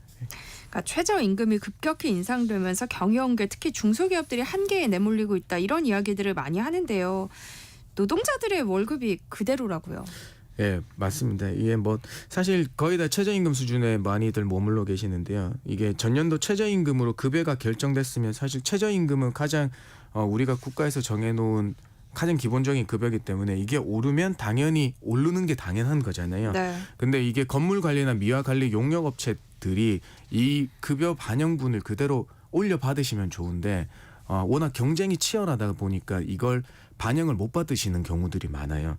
그러니까 최저임금이 급격히 인상되면서 경영계 특히 중소기업들이 한계에 내몰리고 있다 이런 이야기들을 많이 하는데요. 노동자들의 월급이 그대로라고요. 예, 맞습니다. 이게 뭐 사실 거의 다 최저임금 수준에 많이들 머물러 계시는데요. 이게 전년도 최저임금으로 급여가 결정됐으면 사실 최저임금은 가장 우리가 국가에서 정해놓은 가장 기본적인 급여이기 때문에 이게 오르면 당연히 오르는 게 당연한 거잖아요. 네. 근데 이게 건물 관리나 미화 관리 용역 업체들이 이 급여 반영분을 그대로 올려 받으시면 좋은데 워낙 경쟁이 치열하다 보니까 이걸 반영을 못 받으시는 경우들이 많아요.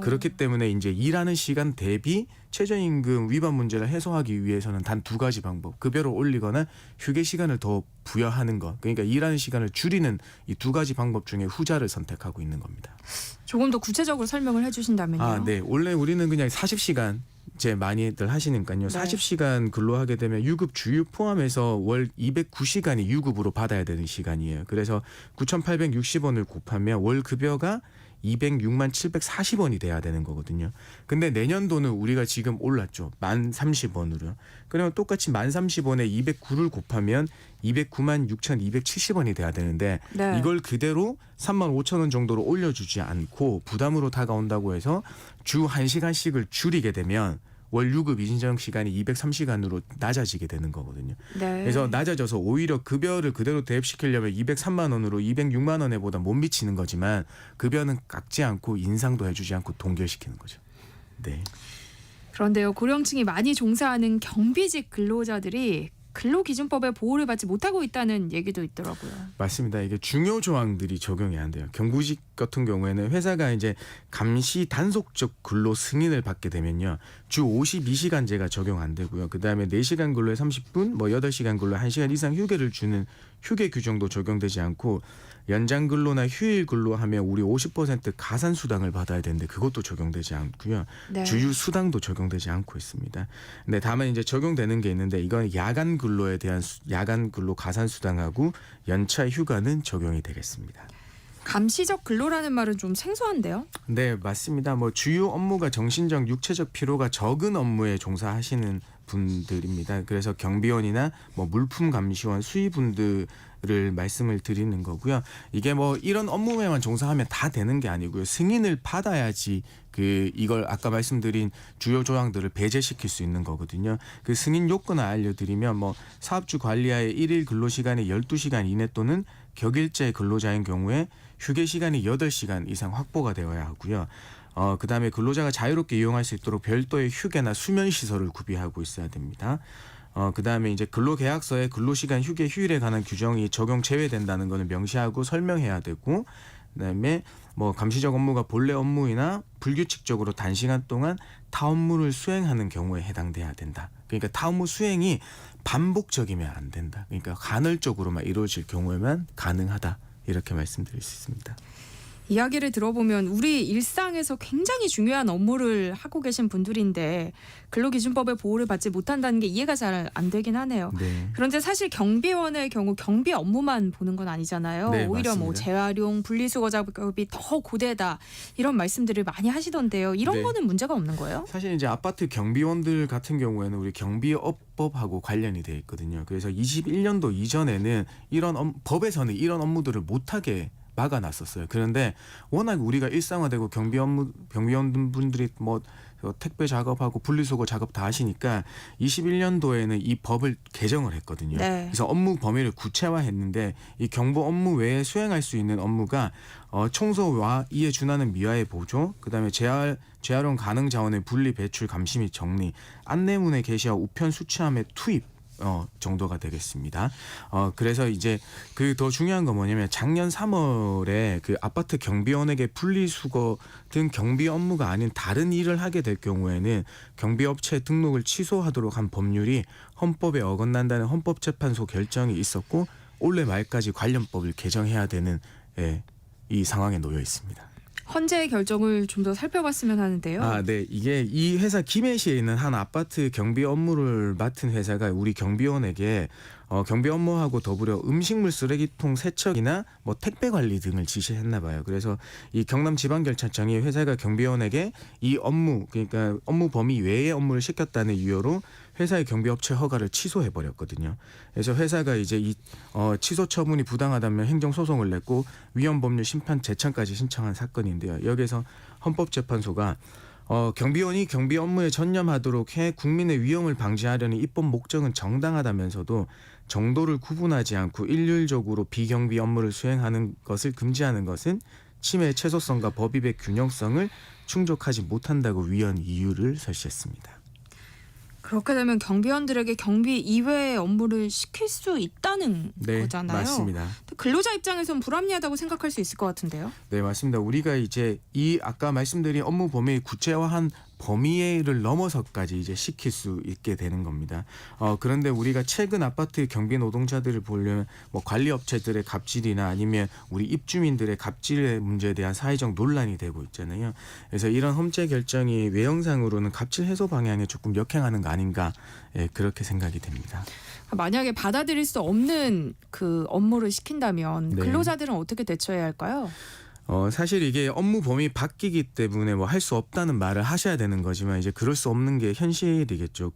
그렇기 때문에 이제 일하는 시간 대비 최저임금 위반 문제를 해소하기 위해서는 단 두 가지 방법. 급여를 올리거나 휴게 시간을 더 부여하는 것. 그러니까 일하는 시간을 줄이는 이 두 가지 방법 중에 후자를 선택하고 있는 겁니다. 조금 더 구체적으로 설명을 해주신다면요. 네. 원래 우리는 그냥 40시간 제 많이들 하시니까요. 네. 40시간 근로하게 되면 유급 주휴 포함해서 월 209시간이 유급으로 받아야 되는 시간이에요. 그래서 9,860원을 곱하면 월 급여가 206만 740원이 돼야 되는 거거든요. 근데 내년도는 우리가 지금 올랐죠. 1030원으로요. 그러면 똑같이 1030원에 209를 곱하면 209만 6,270원이 돼야 되는데 네. 이걸 그대로 3만 5천 원 정도로 올려주지 않고 부담으로 다가온다고 해서 주 1시간씩을 줄이게 되면 월 유급 인정 시간이 203시간으로 낮아지게 되는 거거든요. 네. 그래서 낮아져서 오히려 급여를 그대로 대입시키려면 203만 원으로 206만 원에 보다 못 미치는 거지만 급여는 깎지 않고 인상도 해주지 않고 동결시키는 거죠. 네. 그런데요. 고령층이 많이 종사하는 경비직 근로자들이 근로기준법의 보호를 받지 못하고 있다는 얘기도 있더라고요. 맞습니다. 이게 중요 조항들이 적용이 안 돼요. 경구직 같은 경우에는 회사가 이제 감시 단속적 근로 승인을 받게 되면요. 주 52시간제가 적용 안 되고요. 그다음에 4시간 근로에 30분, 뭐 8시간 근로에 1시간 이상 휴게를 주는 휴게 규정도 적용되지 않고 연장 근로나 휴일 근로하면 우리 50% 가산 수당을 받아야 되는데 그것도 적용되지 않고요. 네. 주휴 수당도 적용되지 않고 있습니다. 근데 다만 이제 적용되는 게 있는데 이건 야간 근로에 대한 야간 근로 가산 수당하고 연차 휴가는 적용이 되겠습니다. 감시적 근로라는 말은 좀 생소한데요. 네, 맞습니다. 뭐 주요 업무가 정신적, 육체적 피로가 적은 업무에 종사하시는 분들입니다. 그래서 경비원이나 뭐 물품 감시원, 수의분들을 말씀을 드리는 거고요. 이게 뭐 이런 업무에만 종사하면 다 되는 게 아니고요. 승인을 받아야지 이걸 아까 말씀드린 주요 조항들을 배제시킬 수 있는 거거든요. 그 승인 요건을 알려드리면 뭐 사업주 관리하에 1일 근로시간이 12시간 이내 또는 격일제 근로자인 경우에 휴게 시간이 8시간 이상 확보가 되어야 하고요. 그다음에 근로자가 자유롭게 이용할 수 있도록 별도의 휴게나 수면 시설을 구비하고 있어야 됩니다. 그다음에 이제 근로계약서에 근로시간 휴게 휴일에 관한 규정이 적용 제외된다는 것을 명시하고 설명해야 되고 그다음에 뭐 감시적 업무가 본래 업무이나 불규칙적으로 단시간 동안 타 업무를 수행하는 경우에 해당돼야 된다. 그러니까 타 업무 수행이 반복적이면 안 된다. 그러니까 간헐적으로만 이루어질 경우에만 가능하다. 이렇게 말씀드릴 수 있습니다. 이야기를 들어보면 우리 일상에서 굉장히 중요한 업무를 하고 계신 분들인데 근로기준법의 보호를 받지 못한다는 게 이해가 잘 안 되긴 하네요. 네. 그런데 사실 경비원의 경우 경비 업무만 보는 건 아니잖아요. 네, 오히려 뭐 맞습니다. 재활용, 분리수거 작업이 더 고되다 이런 말씀들을 많이 하시던데요. 이런 네. 거는 문제가 없는 거예요? 사실 이제 아파트 경비원들 같은 경우에는 우리 경비업법하고 관련이 돼 있거든요. 그래서 21년도 이전에는 법에서는 이런 업무들을 못하게 막아놨었어요. 그런데 워낙 우리가 일상화되고 경비원분들이 뭐 택배 작업하고 분리수거 작업 다 하시니까 21년도에는 이 법을 개정을 했거든요. 네. 그래서 업무 범위를 구체화했는데 이 경보 업무 외에 수행할 수 있는 업무가 청소와 이에 준하는 미화의 보조, 그다음에 재활용 가능 자원의 분리, 배출, 감시 및 정리, 안내문의 게시와 우편 수취함의 투입 정도가 되겠습니다. 그래서 이제 그 더 중요한 건 뭐냐면 작년 3월에 그 아파트 경비원에게 분리수거 등 경비 업무가 아닌 다른 일을 하게 될 경우에는 경비업체 등록을 취소하도록 한 법률이 헌법에 어긋난다는 헌법재판소 결정이 있었고 올해 말까지 관련법을 개정해야 되는 이 상황에 놓여 있습니다. 헌재의 결정을 좀 더 살펴봤으면 하는데요. 네. 이게 이 회사 김해시에 있는 한 아파트 경비 업무를 맡은 회사가 우리 경비원에게 경비 업무하고 더불어 음식물 쓰레기통 세척이나 뭐 택배 관리 등을 지시했나 봐요. 그래서 이 경남지방경찰청이 회사가 경비원에게 이 업무, 그러니까 업무 범위 외의 업무를 시켰다는 이유로 회사의 경비업체 허가를 취소해 버렸거든요. 그래서 회사가 이제 이 취소 처분이 부당하다면 행정소송을 냈고 위헌법률 심판 재청까지 신청한 사건인데요. 여기에서 헌법재판소가 경비원이 경비 업무에 전념하도록 해 국민의 위험을 방지하려는 입법 목적은 정당하다면서도 정도를 구분하지 않고 일률적으로 비경비 업무를 수행하는 것을 금지하는 것은 침해의 최소성과 법입의 균형성을 충족하지 못한다고 위헌 이유를 설시했습니다. 그렇게 되면 경비원들에게 경비 이외의 업무를 시킬 수 있다는 네, 거잖아요. 맞습니다. 근로자 입장에서는 불합리하다고 생각할 수 있을 것 같은데요. 네, 맞습니다. 우리가 이제 이 아까 말씀드린 업무 범위 구체화한 범위를 넘어서까지 이제 시킬 수 있게 되는 겁니다. 그런데 우리가 최근 아파트 경비 노동자들을 보려면 뭐 관리업체들의 갑질이나 아니면 우리 입주민들의 갑질의 문제에 대한 사회적 논란이 되고 있잖아요. 그래서 이런 헌재 결정이 외형상으로는 갑질 해소 방향에 조금 역행하는 거 아닌가 그렇게 생각이 됩니다. 만약에 받아들일 수 없는 그 업무를 시킨다면 네. 근로자들은 어떻게 대처해야 할까요? 사실 이게 업무 범위 바뀌기 때문에 뭐 할 수 없다는 말을 하셔야 되는 거지만 이제 그럴 수 없는 게 현실이겠죠.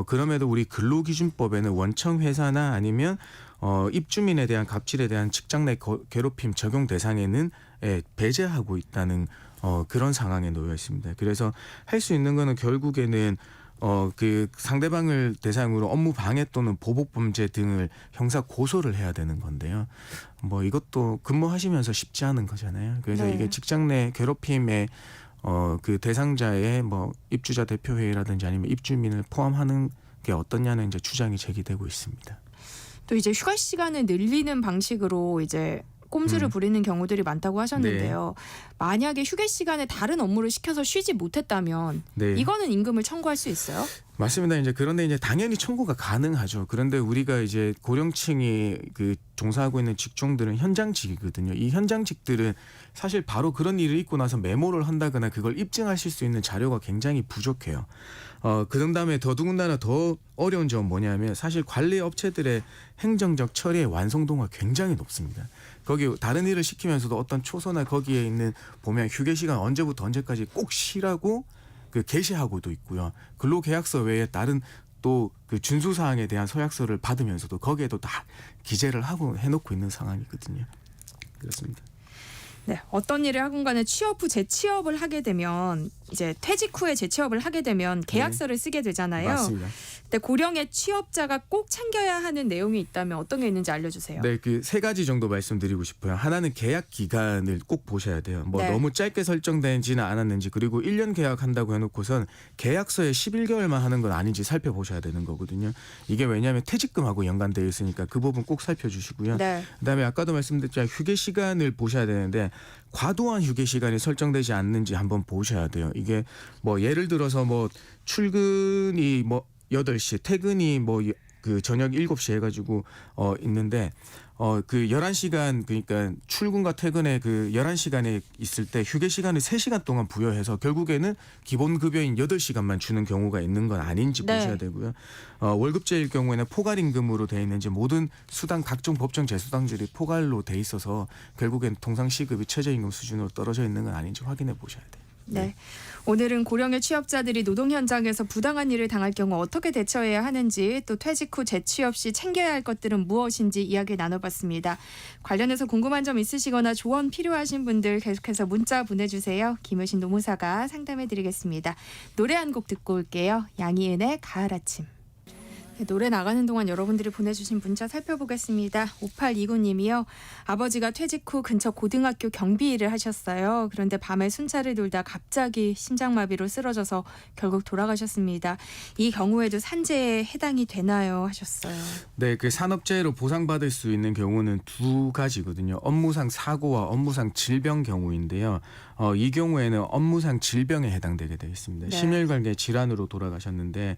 그럼에도 우리 근로기준법에는 원청 회사나 아니면 입주민에 대한 갑질에 대한 직장 내 괴롭힘 적용 대상에는 배제하고 있다는 그런 상황에 놓여 있습니다. 그래서 할 수 있는 거는 결국에는 그 상대방을 대상으로 업무 방해 또는 보복 범죄 등을 형사 고소를 해야 되는 건데요. 뭐 이것도 근무하시면서 쉽지 않은 거잖아요. 그래서 네. 이게 직장 내 괴롭힘의 그 대상자의 뭐 입주자 대표회의라든지 아니면 입주민을 포함하는 게 어떠냐는 이제 주장이 제기되고 있습니다. 또 이제 휴가 시간을 늘리는 방식으로 이제 꼼수를 부리는 경우들이 많다고 하셨는데요. 만약에 휴게 시간에 다른 업무를 시켜서 쉬지 못했다면 네. 이거는 임금을 청구할 수 있어요? 맞습니다. 이제 그런데 이제 당연히 청구가 가능하죠. 그런데 우리가 이제 고령층이 그 종사하고 있는 직종들은 현장직이거든요. 이 현장직들은 사실 바로 그런 일을 있고 나서 메모를 한다거나 그걸 입증하실 수 있는 자료가 굉장히 부족해요. 그 다음에 더더군다나 더 어려운 점은 뭐냐면 사실 관리 업체들의 행정적 처리의 완성도가 굉장히 높습니다. 거기 다른 일을 시키면서도 어떤 초소나 거기에 있는 보면 휴게 시간 언제부터 언제까지 꼭 쉬라고 그 게시하고도 있고요. 근로계약서 외에 다른 또 그 준수 사항에 대한 서약서를 받으면서도 거기에도 다 기재를 하고 해놓고 있는 상황이거든요. 그렇습니다. 네, 어떤 일을 하건 간에 취업 후 재취업을 하게 되면 이제 퇴직 후에 재취업을 하게 되면 계약서를 쓰게 되잖아요. 맞습니다. 근데 고령의 취업자가 꼭 챙겨야 하는 내용이 있다면 어떤 게 있는지 알려주세요. 네, 그 세 가지 정도 말씀드리고 싶어요. 하나는 계약 기간을 꼭 보셔야 돼요. 뭐 네. 너무 짧게 설정되지는 않았는지 그리고 1년 계약한다고 해놓고선 계약서에 11개월만 하는 건 아닌지 살펴보셔야 되는 거거든요. 이게 왜냐하면 퇴직금하고 연관되어 있으니까 그 부분 꼭 살펴주시고요. 네. 그다음에 아까도 말씀드렸지만 휴게 시간을 보셔야 되는데 과도한 휴게 시간이 설정되지 않는지 한번 보셔야 돼요. 이게 뭐 예를 들어서 뭐 출근이 뭐 8시, 퇴근이 뭐 그 저녁 7시 해가지고 있는데 그 11시간 그러니까 출근과 퇴근의 그 11시간에 있을 때 휴게 시간을 3시간 동안 부여해서 결국에는 기본 급여인 8시간만 주는 경우가 있는 건 아닌지 네. 보셔야 되고요. 월급제일 경우에는 포괄임금으로 돼 있는지 모든 수당 각종 법정 제수당들이 포괄로 돼 있어서 결국엔 통상 시급이 최저임금 수준으로 떨어져 있는 건 아닌지 확인해 보셔야 돼요. 네. 오늘은 고령의 취업자들이 노동 현장에서 부당한 일을 당할 경우 어떻게 대처해야 하는지, 또 퇴직 후 재취업 시 챙겨야 할 것들은 무엇인지 이야기 나눠봤습니다. 관련해서 궁금한 점 있으시거나 조언 필요하신 분들 계속해서 문자 보내주세요. 김효신 노무사가 상담해드리겠습니다. 노래 한 곡 듣고 올게요. 양희은의 가을 아침. 네, 노래 나가는 동안 여러분들이 보내주신 문자 살펴보겠습니다. 5829님이요. 아버지가 퇴직 후 근처 고등학교 경비 일을 하셨어요. 그런데 밤에 순찰을 돌다 갑자기 심장마비로 쓰러져서 결국 돌아가셨습니다. 이 경우에도 산재에 해당이 되나요? 하셨어요. 네, 그 산업재해로 보상받을 수 있는 경우는 두 가지거든요. 업무상 사고와 업무상 질병 경우인데요. 이 경우에는 업무상 질병에 해당되게 되어 있습니다. 네. 심혈관계 질환으로 돌아가셨는데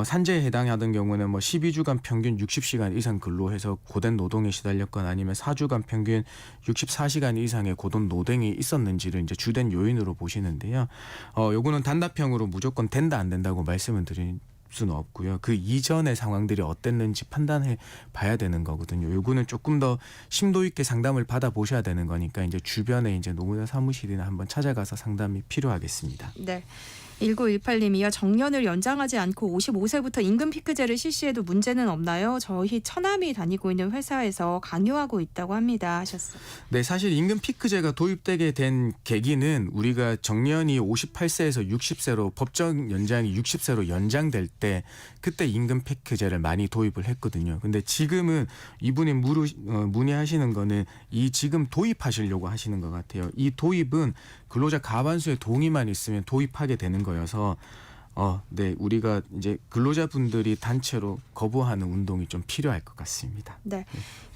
산재에 해당하던 경우는 12주간 평균 60시간 이상 근로해서 고된 노동에 시달렸거나 아니면 4주간 평균 64시간 이상의 고된 노동이 있었는지를 이제 주된 요인으로 보시는데요. 요거는 단답형으로 무조건 된다 안 된다고 말씀을 드린 수는 없고요. 그 이전의 상황들이 어땠는지 판단해 봐야 되는 거거든요. 요거는 조금 더 심도 있게 상담을 받아 보셔야 되는 거니까 이제 주변에 이제 노무사 사무실이나 한번 찾아가서 상담이 필요하겠습니다. 네. 1918님이요. 정년을 연장하지 않고 55세부터 임금 피크제를 실시해도 문제는 없나요? 저희 처남이 다니고 있는 회사에서 강요하고 있다고 합니다. 하셨어요. 네, 사실 임금 피크제가 도입되게 된 계기는 우리가 정년이 58세에서 60세로 법정 연장이 60세로 연장될 때 그때 임금 피크제를 많이 도입을 했거든요. 근데 지금은 이분이 문의하시는 거는 이 지금 도입하시려고 하시는 것 같아요. 이 도입은 근로자 과반수의 동의만 있으면 도입하게 되는 거여서 네, 우리가 이제 근로자분들이 단체로 거부하는 운동이 좀 필요할 것 같습니다. 네.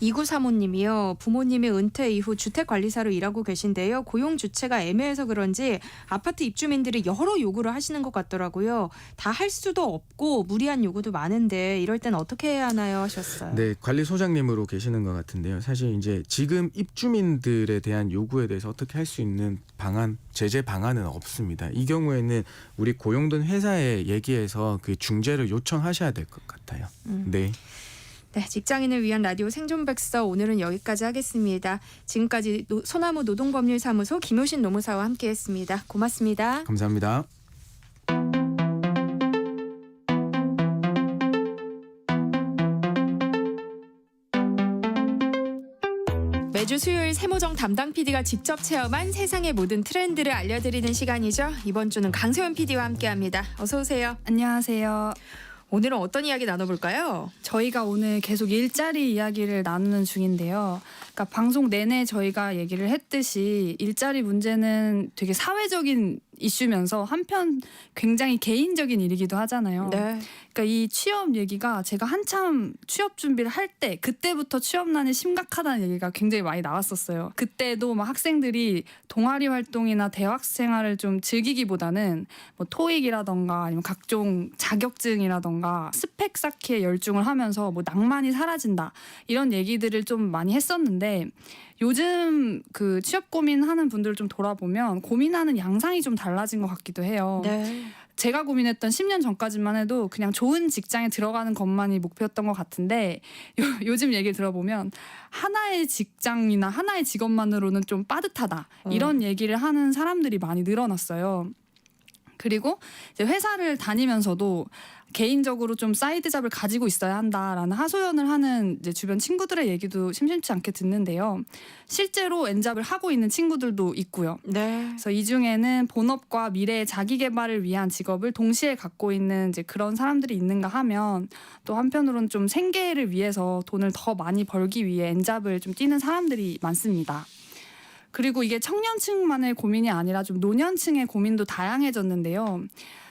2935님이요. 부모님이 은퇴 이후 주택관리사로 일하고 계신데요. 고용 주체가 애매해서 그런지 아파트 입주민들이 여러 요구를 하시는 것 같더라고요. 다 할 수도 없고 무리한 요구도 많은데 이럴 땐 어떻게 해야 하나요? 하셨어요. 네, 관리소장님으로 계시는 것 같은데요. 사실 이제 지금 입주민들에 대한 요구에 대해서 어떻게 할 수 있는 방안, 제재 방안은 없습니다. 이 경우에는 우리 고용된 회사에 얘기해서 그 중재를 요청하셔야 될 것 같아요. 네. 네, 직장인을 위한 라디오 생존백서 오늘은 여기까지 하겠습니다. 지금까지 소나무 노동법률사무소 김효신 노무사와 함께했습니다. 고맙습니다. 감사합니다. 매주 수요일 세모정 담당 PD가 직접 체험한 세상의 모든 트렌드를 알려드리는 시간이죠. 이번 주는 강세원 PD와 함께합니다. 어서 오세요. 안녕하세요. 오늘은 어떤 이야기 나눠볼까요? 저희가 오늘 계속 일자리 이야기를 나누는 중인데요. 그러니까 방송 내내 저희가 얘기를 했듯이 일자리 문제는 되게 사회적인 이슈면서 한편 굉장히 개인적인 일이기도 하잖아요. 네. 그러니까 이 취업 얘기가 제가 한참 취업 준비를 할 때 그때부터 취업난이 심각하다는 얘기가 굉장히 많이 나왔었어요. 그때도 막 학생들이 동아리 활동이나 대학 생활을 좀 즐기기보다는 뭐 토익이라던가 아니면 각종 자격증이라던가 스펙 쌓기에 열중을 하면서 뭐 낭만이 사라진다 이런 얘기들을 좀 많이 했었는데 요즘 그 취업 고민하는 분들을 좀 돌아보면 고민하는 양상이 좀 달라진 것 같기도 해요. 네. 제가 고민했던 10년 전까지만 해도 그냥 좋은 직장에 들어가는 것만이 목표였던 것 같은데 요즘 얘기를 들어보면 하나의 직장이나 하나의 직업만으로는 좀 빠듯하다 이런 얘기를 하는 사람들이 많이 늘어났어요. 그리고 이제 회사를 다니면서도 개인적으로 좀 사이드 잡을 가지고 있어야 한다라는 하소연을 하는 이제 주변 친구들의 얘기도 심심치 않게 듣는데요. 실제로 엔잡을 하고 있는 친구들도 있고요. 네. 그래서 이 중에는 본업과 미래의 자기 개발을 위한 직업을 동시에 갖고 있는 이제 그런 사람들이 있는가 하면 또 한편으로는 좀 생계를 위해서 돈을 더 많이 벌기 위해 엔잡을 좀 뛰는 사람들이 많습니다. 그리고 이게 청년층만의 고민이 아니라 좀 노년층의 고민도 다양해졌는데요.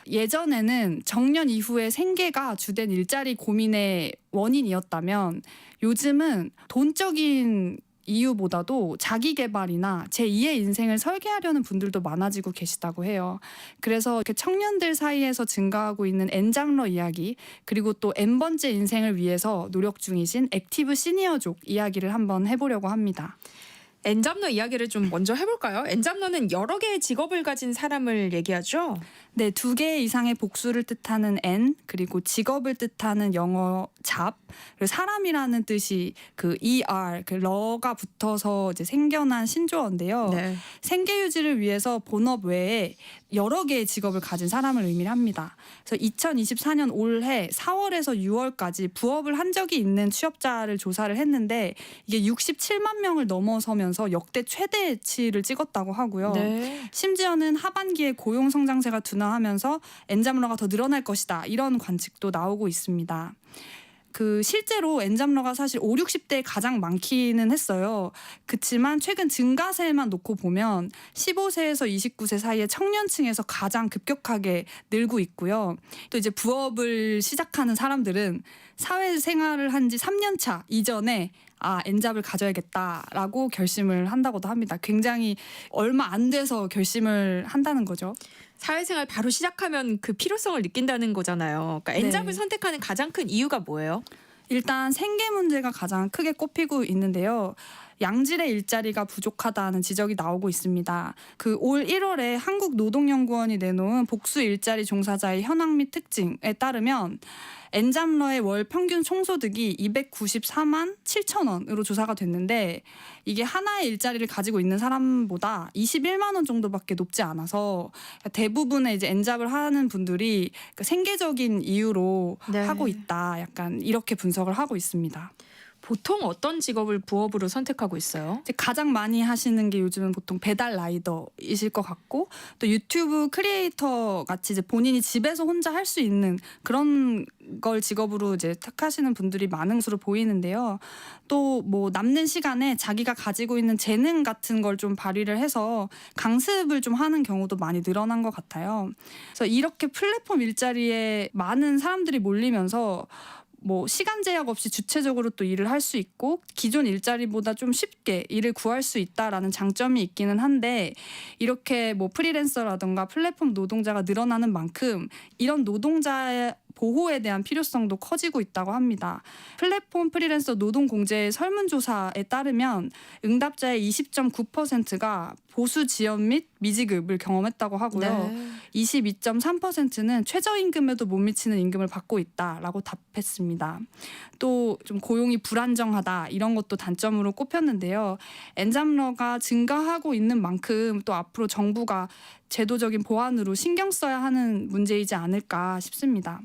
예전에는 정년 이후에 생계가 주된 일자리 고민의 원인이었다면 요즘은 돈적인 이유보다도 자기 개발이나 제2의 인생을 설계하려는 분들도 많아지고 계시다고 해요. 그래서 이렇게 청년들 사이에서 증가하고 있는 N장러 이야기, 그리고 또 N번째 인생을 위해서 노력 중이신 액티브 시니어족 이야기를 한번 해보려고 합니다. N잡러 이야기를 좀 먼저 해볼까요? N잡러는 여러 개의 직업을 가진 사람을 얘기하죠? 네, 2개 이상의 복수를 뜻하는 N, 그리고 직업을 뜻하는 영어 잡, 그리고 사람이라는 뜻이 그 ER, 그 러가 붙어서 이제 생겨난 신조어인데요. 네. 생계 유지를 위해서 본업 외에 여러 개의 직업을 가진 사람을 의미를 합니다. 그래서 2024년 올해 4월에서 6월까지 부업을 한 적이 있는 취업자를 조사를 했는데 이게 67만 명을 넘어서면서 역대 최대치를 찍었다고 하고요. 네. 심지어는 하반기에 고용 성장세가 둔화하면서 N잡러가 더 늘어날 것이다. 이런 관측도 나오고 있습니다. 그 실제로 N잡러가 사실 5, 60대에 가장 많기는 했어요. 그렇지만 최근 증가세만 놓고 보면 15세에서 29세 사이의 청년층에서 가장 급격하게 늘고 있고요. 또 이제 부업을 시작하는 사람들은 사회생활을 한 지 3년 차 이전에 N잡을 가져야겠다라고 결심을 한다고도 합니다. 굉장히 얼마 안 돼서 결심을 한다는 거죠. 사회생활 바로 시작하면 그 필요성을 느낀다는 거잖아요. 그러니까 N잡을 네. 선택하는 가장 큰 이유가 뭐예요? 일단 생계 문제가 가장 크게 꼽히고 있는데요. 양질의 일자리가 부족하다는 지적이 나오고 있습니다. 그 올 1월에 한국노동연구원이 내놓은 복수 일자리 종사자의 현황 및 특징에 따르면 N잡러의 월 평균 총소득이 294만 7천 원으로 조사가 됐는데 이게 하나의 일자리를 가지고 있는 사람보다 21만 원 정도밖에 높지 않아서 대부분의 이제 N잡을 하는 분들이 생계적인 이유로 네. 하고 있다. 약간 이렇게 분석을 하고 있습니다. 보통 어떤 직업을 부업으로 선택하고 있어요? 이제 가장 많이 하시는 게 요즘은 보통 배달 라이더이실 것 같고 또 유튜브 크리에이터 같이 이제 본인이 집에서 혼자 할 수 있는 그런 걸 직업으로 이제 택하시는 분들이 많은 것으로 보이는데요. 또 뭐 남는 시간에 자기가 가지고 있는 재능 같은 걸 좀 발휘를 해서 강습을 좀 하는 경우도 많이 늘어난 것 같아요. 그래서 이렇게 플랫폼 일자리에 많은 사람들이 몰리면서 뭐 시간 제약 없이 주체적으로 또 일을 할 수 있고 기존 일자리보다 좀 쉽게 일을 구할 수 있다라는 장점이 있기는 한데 이렇게 뭐 프리랜서라든가 플랫폼 노동자가 늘어나는 만큼 이런 노동자의 보호에 대한 필요성도 커지고 있다고 합니다. 플랫폼 프리랜서 노동공제의 설문조사에 따르면 응답자의 20.9%가 보수 지연 및 미지급을 경험했다고 하고요. 네. 22.3%는 최저임금에도 못 미치는 임금을 받고 있다라고 답했습니다. 또 좀 고용이 불안정하다 이런 것도 단점으로 꼽혔는데요. N잡러가 증가하고 있는 만큼 또 앞으로 정부가 제도적인 보완으로 신경 써야 하는 문제이지 않을까 싶습니다.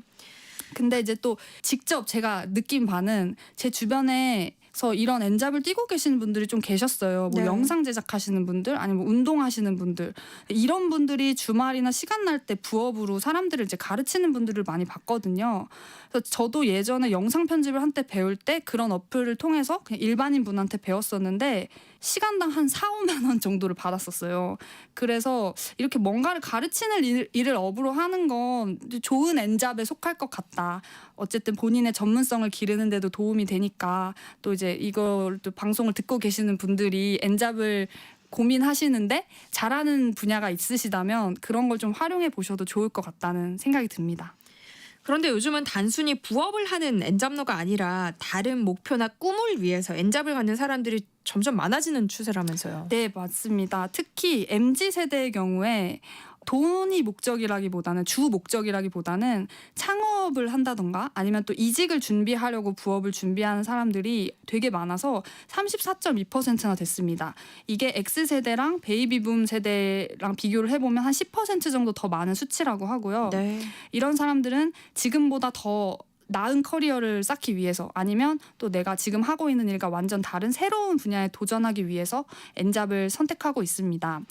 근데 이제 또 직접 제가 느낀 바는 제 주변에서 이런 N잡을 띄고 계시는 분들이 좀 계셨어요. 뭐 네. 영상 제작하시는 분들, 아니면 운동하시는 분들 이런 분들이 주말이나 시간 날 때 부업으로 사람들을 이제 가르치는 분들을 많이 봤거든요. 그래서 저도 예전에 영상 편집을 한때 배울 때 그런 어플을 통해서 그냥 일반인 분한테 배웠었는데 시간당 한 4, 5만 원 정도를 받았었어요. 그래서 이렇게 뭔가를 가르치는 일을 업으로 하는 건 좋은 N잡에 속할 것 같다. 어쨌든 본인의 전문성을 기르는 데도 도움이 되니까 또 이제 이걸 또 방송을 듣고 계시는 분들이 N잡을 고민하시는데 잘하는 분야가 있으시다면 그런 걸 좀 활용해 보셔도 좋을 것 같다는 생각이 듭니다. 그런데 요즘은 단순히 부업을 하는 N잡러가 아니라 다른 목표나 꿈을 위해서 N잡을 갖는 사람들이 점점 많아지는 추세라면서요. 네, 맞습니다. 특히 MZ세대의 경우에 돈이 목적이라기보다는 주 목적이라기보다는 창업을 한다던가 아니면 또 이직을 준비하려고 부업을 준비하는 사람들이 되게 많아서 34.2%나 됐습니다. 이게 X세대랑 베이비붐 세대랑 비교를 해보면 한 10% 정도 더 많은 수치라고 하고요. 네. 이런 사람들은 지금보다 더 나은 커리어를 쌓기 위해서 아니면 또 내가 지금 하고 있는 일과 완전 다른 새로운 분야에 도전하기 위해서 N잡을 선택하고 있습니다.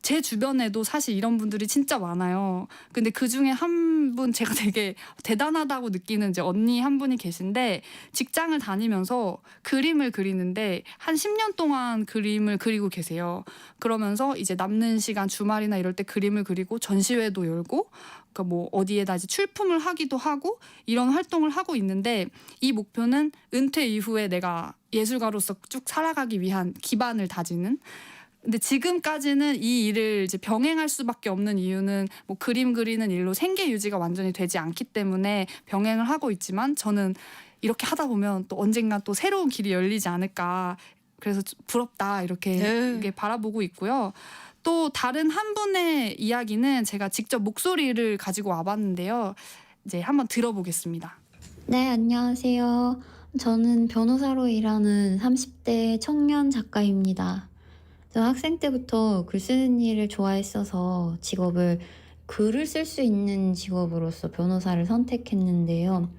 제 주변에도 사실 이런 분들이 진짜 많아요. 근데 그중에 한 분 제가 되게 대단하다고 느끼는 이제 언니 한 분이 계신데 직장을 다니면서 그림을 그리는데 한 10년 동안 그림을 그리고 계세요. 그러면서 이제 남는 시간 주말이나 이럴 때 그림을 그리고 전시회도 열고 그러니까 뭐 어디에다 이제 출품을 하기도 하고 이런 활동을 하고 있는데 이 목표는 은퇴 이후에 내가 예술가로서 쭉 살아가기 위한 기반을 다지는. 근데 지금까지는 이 일을 이제 병행할 수밖에 없는 이유는 뭐 그림 그리는 일로 생계 유지가 완전히 되지 않기 때문에 병행을 하고 있지만 저는 이렇게 하다 보면 또 언젠가 또 새로운 길이 열리지 않을까. 그래서 부럽다 이렇게 바라보고 있고요. 또 다른 한 분의 이야기는 제가 직접 목소리를 가지고 와봤는데요. 이제 한번 들어보겠습니다. 네, 안녕하세요. 저는 변호사로 일하는 30대 청년 작가입니다. 저 학생 때부터 글 쓰는 일을 좋아했어서 직업을 글을 쓸 수 있는 직업으로서 변호사를 선택했는데요.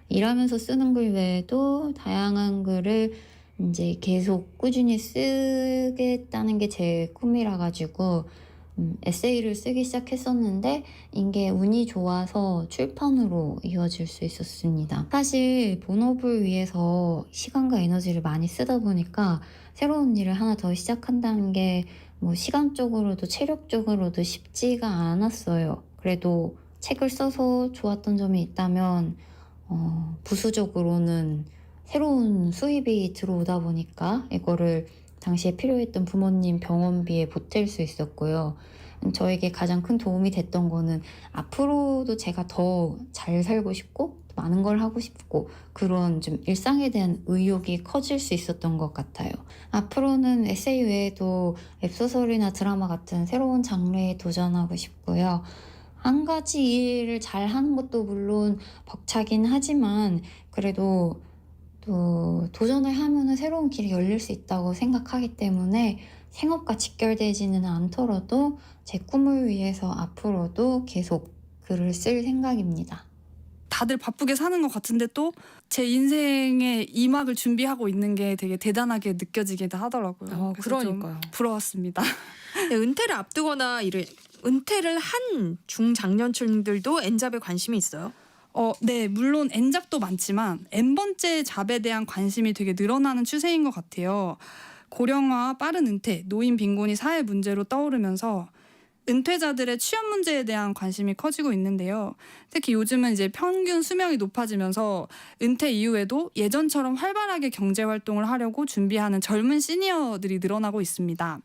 일하면서 쓰는 글 외에도 다양한 글을 이제 계속 꾸준히 쓰겠다는 게 제 꿈이라 가지고 에세이를 쓰기 시작했었는데 이게 운이 좋아서 출판으로 이어질 수 있었습니다. 사실 본업을 위해서 시간과 에너지를 많이 쓰다 보니까 새로운 일을 하나 더 시작한다는 게 뭐 시간적으로도 체력적으로도 쉽지가 않았어요. 그래도 책을 써서 좋았던 점이 있다면 부수적으로는 새로운 수입이 들어오다 보니까 이거를 당시에 필요했던 부모님 병원비에 보탤 수 있었고요. 저에게 가장 큰 도움이 됐던 거는 앞으로도 제가 더 잘 살고 싶고 많은 걸 하고 싶고 그런 좀 일상에 대한 의욕이 커질 수 있었던 것 같아요. 앞으로는 에세이 외에도 웹소설이나 드라마 같은 새로운 장르에 도전하고 싶고요. 한 가지 일을 잘 하는 것도 물론 벅차긴 하지만 그래도 또 도전을 하면은 새로운 길이 열릴 수 있다고 생각하기 때문에 생업과 직결되지는 않더라도 제 꿈을 위해서 앞으로도 계속 글을 쓸 생각입니다. 다들 바쁘게 사는 것 같은데 또 제 인생의 2막을 준비하고 있는 게 되게 대단하게 느껴지기도 하더라고요. 그래서 그러니까요. 좀 부러웠습니다. 네, 은퇴를 앞두거나 은퇴를 한 중장년층들도 N잡에 관심이 있어요? 네, 물론 N잡도 많지만 N번째 잡에 대한 관심이 되게 늘어나는 추세인 것 같아요. 고령화, 빠른 은퇴, 노인 빈곤이 사회 문제로 떠오르면서 은퇴자들의 취업 문제에 대한 관심이 커지고 있는데요. 특히 요즘은 이제 평균 수명이 높아지면서 은퇴 이후에도 예전처럼 활발하게 경제 활동을 하려고 준비하는 젊은 시니어들이 늘어나고 있습니다.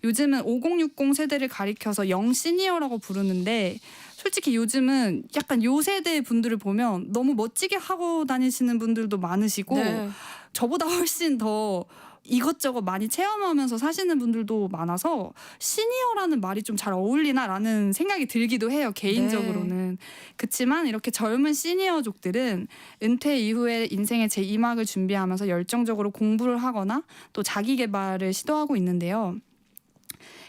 요즘은 5060 세대를 가리켜서 영 시니어라고 부르는데 솔직히 요즘은 약간 요 세대 분들을 보면 너무 멋지게 하고 다니시는 분들도 많으시고 네. 저보다 훨씬 더 이것저것 많이 체험하면서 사시는 분들도 많아서 시니어라는 말이 좀 잘 어울리나라는 생각이 들기도 해요. 개인적으로는. 그렇지만 이렇게 젊은 시니어족들은 은퇴 이후에 인생의 제2막을 준비하면서 열정적으로 공부를 하거나 또 자기 개발을 시도하고 있는데요.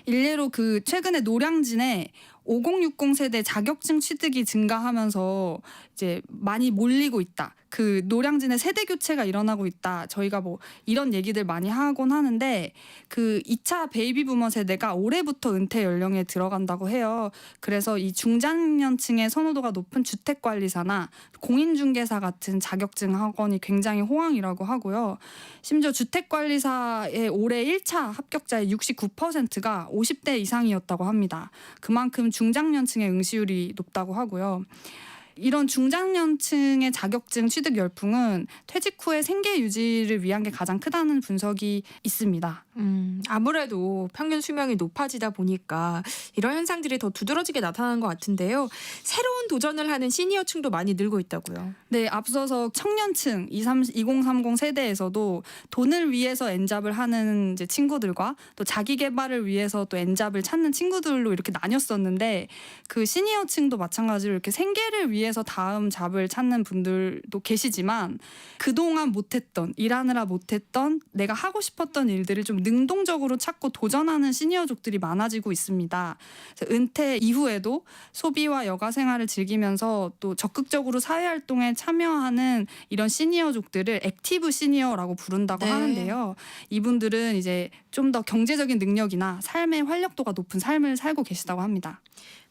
일례로 그 최근에 노량진에 5060 세대 자격증 취득이 증가하면서 이제 많이 몰리고 있다. 그 노량진의 세대 교체가 일어나고 있다. 저희가 뭐 이런 얘기들 많이 하곤 하는데 그 2차 베이비 부머 세대가 올해부터 은퇴 연령에 들어간다고 해요. 그래서 이 중장년층의 선호도가 높은 주택관리사나 공인중개사 같은 자격증 학원이 굉장히 호황이라고 하고요. 심지어 주택관리사의 올해 1차 합격자의 69%가 50대 이상이었다고 합니다. 그만큼 중장년층의 응시율이 높다고 하고요. 이런 중장년층의 자격증 취득 열풍은 퇴직 후의 생계 유지를 위한 게 가장 크다는 분석이 있습니다. 아무래도 평균 수명이 높아지다 보니까 이런 현상들이 더 두드러지게 나타나는 것 같은데요. 새로운 도전을 하는 시니어층도 많이 늘고 있다고요. 네, 앞서서 청년층 2030 세대에서도 돈을 위해서 N잡을 하는 이제 친구들과 또 자기 개발을 위해서 또 N잡을 찾는 친구들로 이렇게 나뉘었었는데 그 시니어층도 마찬가지로 이렇게 생계를 위해서 다음 잡을 찾는 분들도 계시지만 그동안 못했던 일하느라 못했던 내가 하고 싶었던 일들을 좀 능동적으로 찾고 도전하는 시니어족들이 많아지고 있습니다. 은퇴 이후에도 소비와 여가 생활을 즐기면서 또 적극적으로 사회활동에 참여하는 이런 시니어족들을 액티브 시니어라고 부른다고 하는데요. 이분들은 이제 좀 더 경제적인 능력이나 삶의 활력도가 높은 삶을 살고 계시다고 합니다.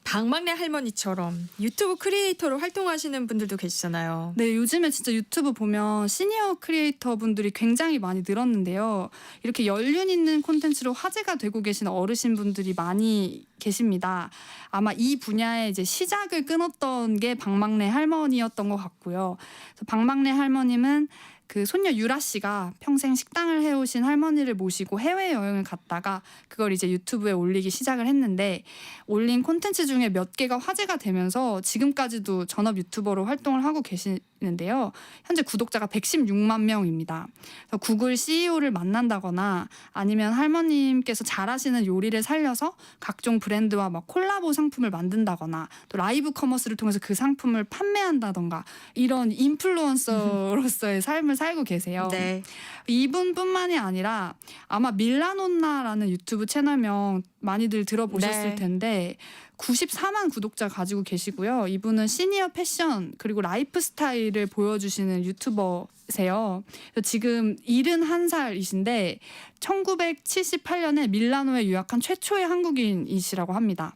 박막내 할머니처럼 유튜브 크리에이터로 활동하시는 분들도 계시잖아요. 네, 요즘에 진짜 유튜브 보면 시니어 크리에이터 분들이 굉장히 많이 늘었는데요. 이렇게 연륜 있는 콘텐츠로 화제가 되고 계신 어르신 분들이 많이 계십니다. 아마 이 분야에 이제 시작을 끊었던 게 박막내 할머니였던 것 같고요. 그래서 박막내 할머님은 그 손녀 유라 씨가 평생 식당을 해오신 할머니를 모시고 해외여행을 갔다가 그걸 이제 유튜브에 올리기 시작을 했는데 올린 콘텐츠 중에 몇 개가 화제가 되면서 지금까지도 전업 유튜버로 활동을 하고 계시는데요. 현재 구독자가 116만 명입니다. 그래서 구글 CEO를 만난다거나 아니면 할머님께서 잘하시는 요리를 살려서 각종 브랜드와 막 콜라보 상품을 만든다거나 또 라이브 커머스를 통해서 그 상품을 판매한다던가 이런 인플루언서로서의 삶을 살고 계세요. 네. 이분뿐만이 아니라 아마 밀라논나라는 유튜브 채널명 많이들 들어보셨을 네. 텐데 94만 구독자 가지고 계시고요. 이분은 시니어 패션 그리고 라이프 스타일을 보여주시는 유튜버세요. 지금 71살이신데 1978년에 밀라노에 유학한 최초의 한국인이시라고 합니다.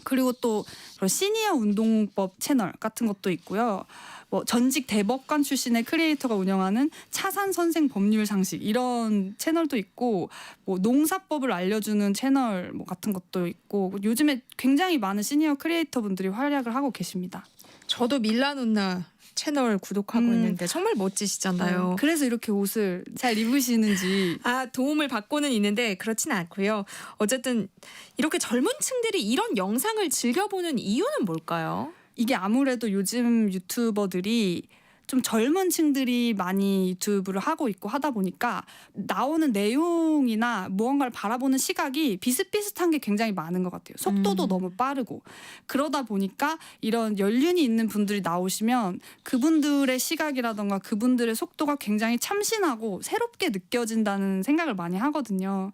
그리고 또 시니어 운동법 채널 같은 것도 있고요. 뭐 전직 대법관 출신의 크리에이터가 운영하는 차산 선생 법률 상식 이런 채널도 있고 뭐 농사법을 알려주는 채널 뭐 같은 것도 있고 요즘에 굉장히 많은 시니어 크리에이터 분들이 활약을 하고 계십니다. 저도 밀라논나 채널 구독하고 있는데 정말 멋지시잖아요. 그래서 이렇게 옷을 잘 입으시는지 도움을 받고는 있는데 그렇진 않고요. 어쨌든 이렇게 젊은 층들이 이런 영상을 즐겨보는 이유는 뭘까요? 이게 아무래도 요즘 유튜버들이 좀 젊은 층들이 많이 유튜브를 하고 있고 하다 보니까 나오는 내용이나 무언가를 바라보는 시각이 비슷비슷한 게 굉장히 많은 것 같아요. 속도도 너무 빠르고 그러다 보니까 이런 연륜이 있는 분들이 나오시면 그분들의 시각이라던가 그분들의 속도가 굉장히 참신하고 새롭게 느껴진다는 생각을 많이 하거든요.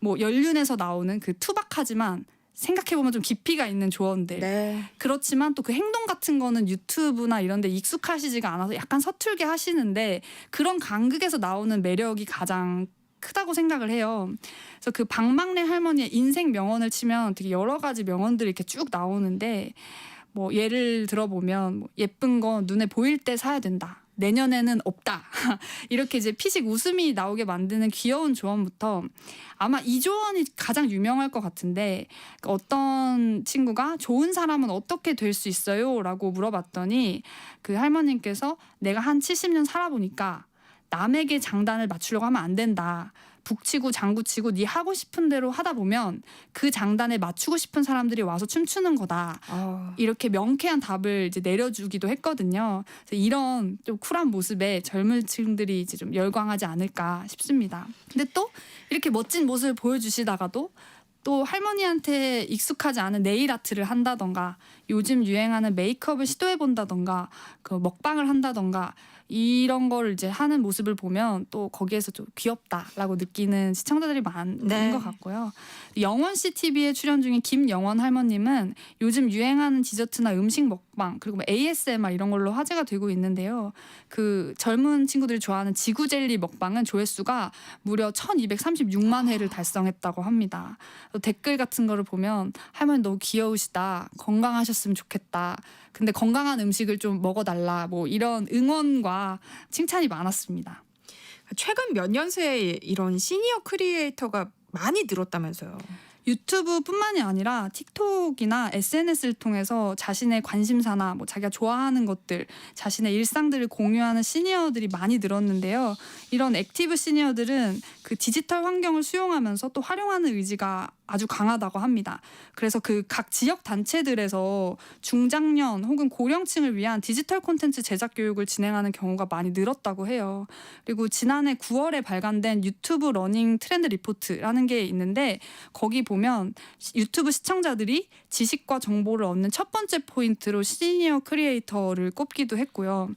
뭐 연륜에서 나오는 그 투박하지만 생각해보면 좀 깊이가 있는 조언들. 그렇지만 또 그 행동 같은 거는 유튜브나 이런 데 익숙하시지가 않아서 약간 서툴게 하시는데 그런 간극에서 나오는 매력이 가장 크다고 생각을 해요. 그래서 그 박막래 할머니의 인생 명언을 치면 되게 여러 가지 명언들이 이렇게 쭉 나오는데 뭐 예를 들어보면 뭐 예쁜 거 눈에 보일 때 사야 된다. 내년에는 없다. 이렇게 이제 피식 웃음이 나오게 만드는 귀여운 조언부터 아마 이 조언이 가장 유명할 것 같은데 어떤 친구가 좋은 사람은 어떻게 될 수 있어요? 라고 물어봤더니 그 할머님께서 내가 한 70년 살아보니까 남에게 장단을 맞추려고 하면 안 된다. 북치고 장구치고 네 하고 싶은 대로 하다 보면 그 장단에 맞추고 싶은 사람들이 와서 춤추는 거다. 이렇게 명쾌한 답을 이제 내려주기도 했거든요. 그래서 이런 좀 쿨한 모습에 젊은 층들이 이제 좀 열광하지 않을까 싶습니다. 근데 또 이렇게 멋진 모습을 보여주시다가도 또 할머니한테 익숙하지 않은 네일 아트를 한다던가 요즘 유행하는 메이크업을 시도해 본다던가 그 먹방을 한다던가 이런 걸 이제 하는 모습을 보면 또 거기에서 좀 귀엽다라고 느끼는 시청자들이 많은 것 같고요. 영원씨 TV에 출연 중인 김영원 할머님은 요즘 유행하는 디저트나 음식 먹방 그리고 ASMR 이런 걸로 화제가 되고 있는데요. 그 젊은 친구들이 좋아하는 지구젤리 먹방은 조회수가 무려 1236만 회를 달성했다고 합니다. 댓글 같은 거를 보면 할머니 너무 귀여우시다. 건강하셨으면 좋겠다. 근데 건강한 음식을 좀 먹어달라. 뭐 이런 응원과 칭찬이 많았습니다. 최근 몇 년 새에 이런 시니어 크리에이터가 많이 늘었다면서요. 유튜브뿐만이 아니라 틱톡이나 SNS를 통해서 자신의 관심사나 뭐 자기가 좋아하는 것들, 자신의 일상들을 공유하는 시니어들이 많이 늘었는데요. 이런 액티브 시니어들은 그 디지털 환경을 수용하면서 또 활용하는 의지가 아주 강하다고 합니다. 그래서 그 각 지역 단체들에서 중장년 혹은 고령층을 위한 디지털 콘텐츠 제작 교육을 진행하는 경우가 많이 늘었다고 해요. 그리고 지난해 9월에 발간된 유튜브 러닝 트렌드 리포트라는 게 있는데 거기 보면 유튜브 시청자들이 지식과 정보를 얻는 첫 번째 포인트로 시니어 크리에이터를 꼽기도 했고요.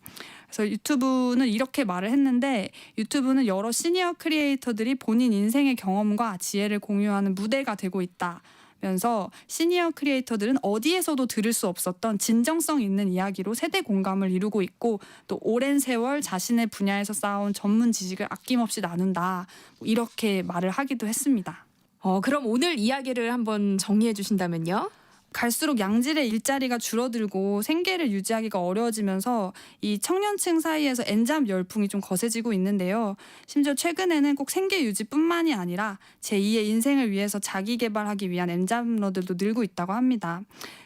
그래서 유튜브는 이렇게 말을 했는데 유튜브는 여러 시니어 크리에이터들이 본인 인생의 경험과 지혜를 공유하는 무대가 되고 있다면서 시니어 크리에이터들은 어디에서도 들을 수 없었던 진정성 있는 이야기로 세대 공감을 이루고 있고 또 오랜 세월 자신의 분야에서 쌓아온 전문 지식을 아낌없이 나눈다. 이렇게 말을 하기도 했습니다. 그럼 오늘 이야기를 한번 정리해 주신다면요? 갈수록 양질의 일자리가 줄어들고 생계를 유지하기가 어려워지면서 이 청년층 사이에서 엔잡 열풍이 좀 거세지고 있는데요. 심지어 최근에는 꼭 생계 유지뿐만이 아니라 제2의 인생을 위해서 자기 개발하기 위한 엔잡러들도 늘고 있다고 합니다.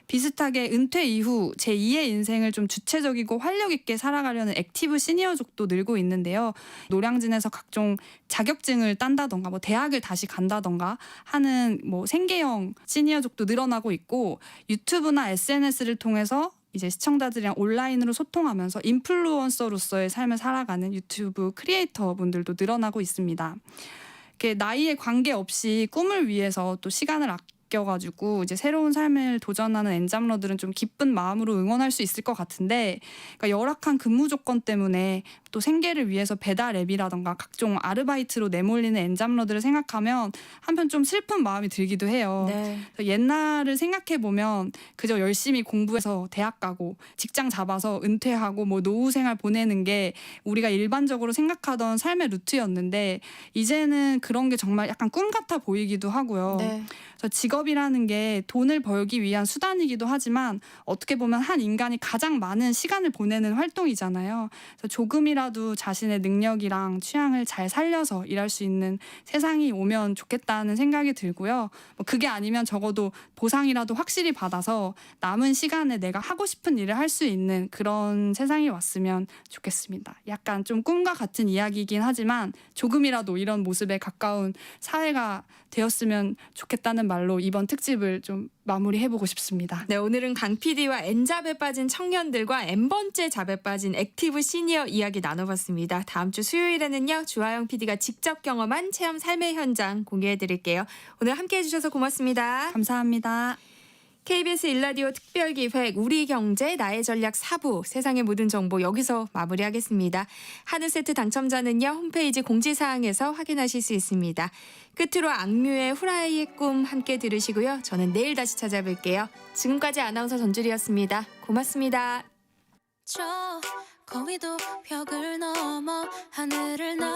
비슷하게 은퇴 이후 제2의 인생을 좀 주체적이고 활력 있게 살아가려는 액티브 시니어족도 늘고 있는데요. 노량진에서 각종 자격증을 딴다던가 뭐 대학을 다시 간다던가 하는 뭐 생계형 시니어족도 늘어나고 있고 유튜브나 SNS를 통해서 이제 시청자들이랑 온라인으로 소통하면서 인플루언서로서의 삶을 살아가는 유튜브 크리에이터 분들도 늘어나고 있습니다. 이렇게 나이에 관계없이 꿈을 위해서 또 시간을 아껴가지고 이제 새로운 삶을 도전하는 엔잡러들은 좀 기쁜 마음으로 응원할 수 있을 것 같은데, 그러니까 열악한 근무 조건 때문에 또 생계를 위해서 배달 앱이라던가 각종 아르바이트로 내몰리는 엔잡러들을 생각하면 한편 좀 슬픈 마음이 들기도 해요. 네. 옛날을 생각해 보면 그저 열심히 공부해서 대학 가고 직장 잡아서 은퇴하고 뭐 노후 생활 보내는 게 우리가 일반적으로 생각하던 삶의 루트였는데 이제는 그런 게 정말 약간 꿈 같아 보이기도 하고요. 네. 그래서 직업이라는 게 돈을 벌기 위한 수단이기도 하지만 어떻게 보면 한 인간이 가장 많은 시간을 보내는 활동이잖아요. 그래서 조금이라도 자신의 능력이랑 취향을 잘 살려서 일할 수 있는 세상이 오면 좋겠다는 생각이 들고요. 뭐 그게 아니면 적어도 보상이라도 확실히 받아서 남은 시간에 내가 하고 싶은 일을 할 수 있는 그런 세상이 왔으면 좋겠습니다. 약간 좀 꿈과 같은 이야기이긴 하지만 조금이라도 이런 모습에 가까운 사회가 되었으면 좋겠다는 말로 이번 특집을 좀 마무리해보고 싶습니다. 네, 오늘은 강 PD와 N잡에 빠진 청년들과 N번째 잡에 빠진 액티브 시니어 이야기 나눠봤습니다. 다음 주 수요일에는요, 주하영 PD가 직접 경험한 체험 삶의 현장 공개해드릴게요. 오늘 함께해 주셔서 고맙습니다. 감사합니다. KBS 일라디오 특별기획 우리경제 나의 전략 4부 세상의 모든 정보 여기서 마무리하겠습니다. 한우 세트 당첨자는요, 홈페이지 공지사항에서 확인하실 수 있습니다. 끝으로 악뮤의 후라이의 꿈 함께 들으시고요. 저는 내일 다시 찾아뵐게요. 지금까지 아나운서 전주리였습니다. 고맙습니다. 저 거위도 벽을 넘어 하늘을 날